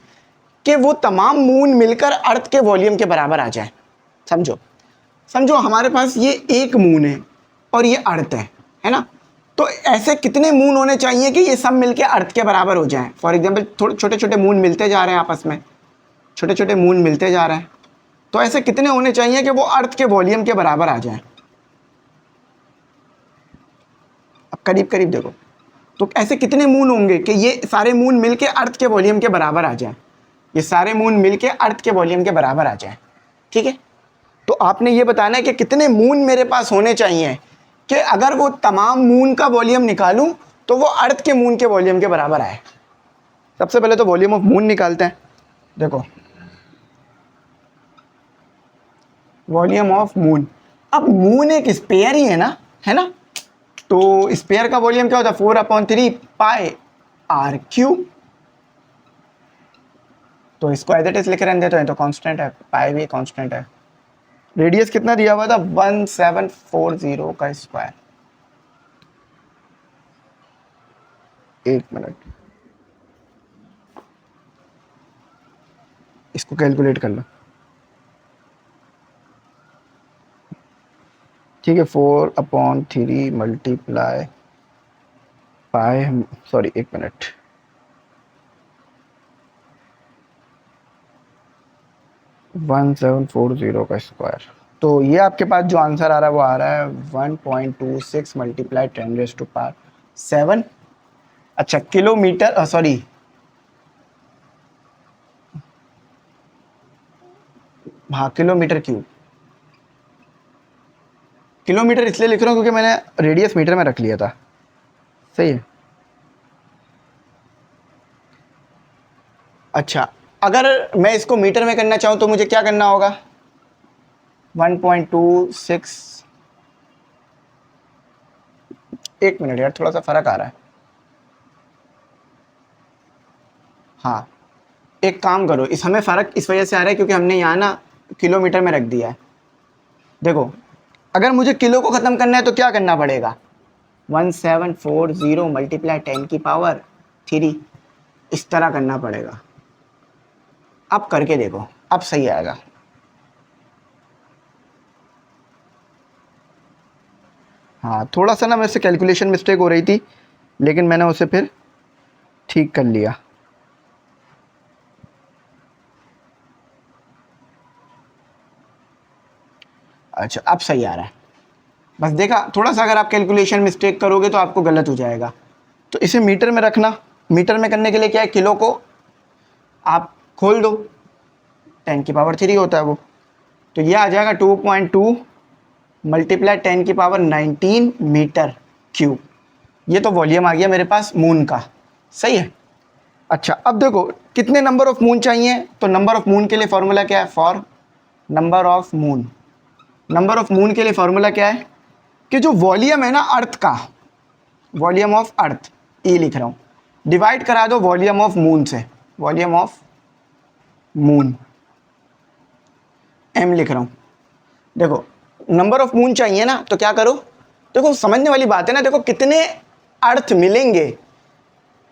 कि वो तमाम मून मिलकर अर्थ के वॉल्यूम के बराबर आ जाए। समझो हमारे पास ये एक मून है और ये अर्थ है ना। तो ऐसे कितने मून होने चाहिए कि ये सब मिलके अर्थ के बराबर हो जाएं? फॉर एग्जांपल थोड़े छोटे छोटे मून मिलते जा रहे हैं आपस में, छोटे छोटे मून मिलते जा रहे हैं, तो ऐसे कितने होने चाहिए कि वो अर्थ के वॉल्यूम के बराबर आ जाएं? अब करीब करीब देखो, तो ऐसे कितने मून होंगे कि ये सारे मून मिलके अर्थ के वॉल्यूम के बराबर आ जाएं? ये सारे मून मिलके अर्थ के वॉल्यूम के बराबर आ जाएं, ठीक है? तो आपने ये बताना है कि कितने मून मेरे पास होने चाहिए कि अगर वो तमाम मून का वॉल्यूम निकालूं तो वो अर्थ के मून के वॉल्यूम के बराबर आए। सबसे पहले तो वॉल्यूम ऑफ मून निकालते हैं। देखो वॉल्यूम ऑफ मून, अब मून एक स्पेयर ही है ना, तो स्पेयर का वॉल्यूम क्या होता है? 4/3 पाई आर क्यूब। तो इसको एज इट इज लिख रहने देते हैं, तो कांस्टेंट है, पाई भी कांस्टेंट है। रेडियस कितना दिया हुआ था? 1740 का स्क्वायर। एक मिनट, इसको कैलकुलेट कर लो, ठीक है? 4/3 मल्टीप्लाई पाई, सॉरी एक मिनट, वन 1740 का स्क्वायर। तो ये आपके पास जो आंसर आ रहा है वो आ रहा है 1.26 मल्टीप्लाई 10⁻⁷। अच्छा किलोमीटर, सॉरी हाँ किलोमीटर क्यूब। किलोमीटर इसलिए लिख रहा हूँ क्योंकि मैंने रेडियस मीटर में रख लिया था, सही है। अच्छा अगर मैं इसको मीटर में करना चाहूँ तो मुझे क्या करना होगा? 1.26, एक मिनट यार थोड़ा सा फर्क आ रहा है। हाँ एक काम करो, इस हमें फ़र्क इस वजह से आ रहा है क्योंकि हमने यहाँ ना किलोमीटर में रख दिया है। देखो अगर मुझे किलो को ख़त्म करना है तो क्या करना पड़ेगा? 1740 मल्टीप्लाई 10⁻3, इस तरह करना पड़ेगा। अब करके देखो, अब सही आएगा। हाँ थोड़ा सा ना मेरे से कैलकुलेशन मिस्टेक हो रही थी, लेकिन मैंने उसे फिर ठीक कर लिया। अच्छा अब सही आ रहा है। बस देखा, थोड़ा सा अगर आप कैलकुलेशन मिस्टेक करोगे तो आपको गलत हो जाएगा। तो इसे मीटर में रखना, मीटर में करने के लिए क्या है, किलो को आप खोल दो, 10⁻³ होता है वो, तो ये आ जाएगा 2.2 मल्टीप्लाई 10⁻19 मीटर क्यूब। ये तो वॉल्यूम आ गया मेरे पास मून का, सही है। अच्छा अब देखो कितने नंबर ऑफ मून चाहिए, तो नंबर ऑफ मून के लिए फॉर्मूला क्या है? For number of moon, number of moon के लिए फॉर्मूला क्या है कि जो वॉल्यूम है ना अर्थ का, वॉल्यूम ऑफ अर्थ, ये लिख रहा हूँ, डिवाइड करा दो वॉल्यूम ऑफ मून से, वॉल्यूम ऑफ मून, m लिख रहा हूँ। देखो नंबर ऑफ मून चाहिए ना, तो क्या करो, देखो समझने वाली बात है ना, देखो कितने अर्थ मिलेंगे,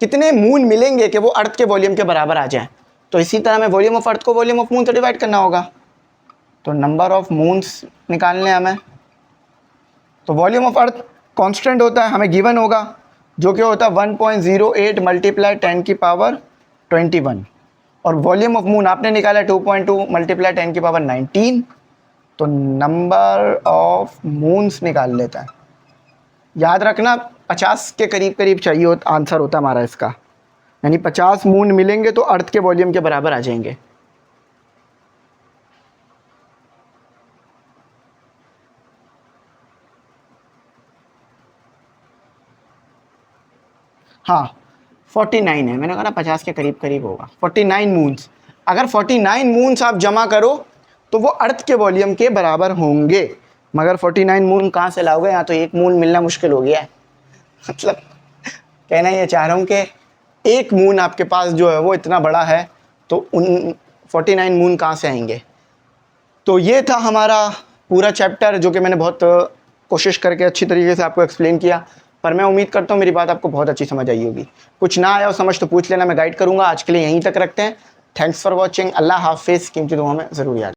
कितने मून मिलेंगे कि वो अर्थ के वॉल्यूम के बराबर आ जाए, तो इसी तरह में वॉल्यूम ऑफ अर्थ को वॉल्यूम ऑफ मून से डिवाइड करना होगा। तो नंबर ऑफ मून्स निकालने हमें, तो वॉल्यूम ऑफ अर्थ कांस्टेंट होता है, हमें गिवन होगा, जो कि होता है 1.08 मल्टीप्लाई 10⁻21, और वॉल्यूम ऑफ मून आपने निकाला 2.2 मल्टीप्लाई 10⁻19, तो नंबर ऑफ मून्स निकाल लेता है। याद रखना 50 के करीब करीब चाहिए आंसर होता है हमारा इसका, यानी 50 मून मिलेंगे तो अर्थ के वॉल्यूम के बराबर आ जाएंगे। हाँ 49 है, मैंने कहा ना 50 के करीब करीब होगा, 49 मून्स। अगर 49 मून्स आप जमा करो तो वो अर्थ के वॉल्यूम के बराबर होंगे, मगर 49 मून कहाँ से लाओगे? यहाँ तो एक मून मिलना मुश्किल हो गया है। मतलब कहना ये चाह रहा हूँ कि एक मून आपके पास जो है वो इतना बड़ा है, तो उन 49 मून कहाँ से आएंगे? तो ये था हमारा पूरा चैप्टर, जो कि मैंने बहुत कोशिश करके अच्छी तरीके से आपको एक्सप्लेन किया, पर मैं उम्मीद करता हूँ मेरी बात आपको बहुत अच्छी समझ आई होगी। कुछ ना आया हो समझ तो पूछ लेना, मैं गाइड करूँगा। आज के लिए यहीं तक रखते हैं। Thanks for watching. अल्लाह हाफिज़। कीमती दुआ में ज़रूर याद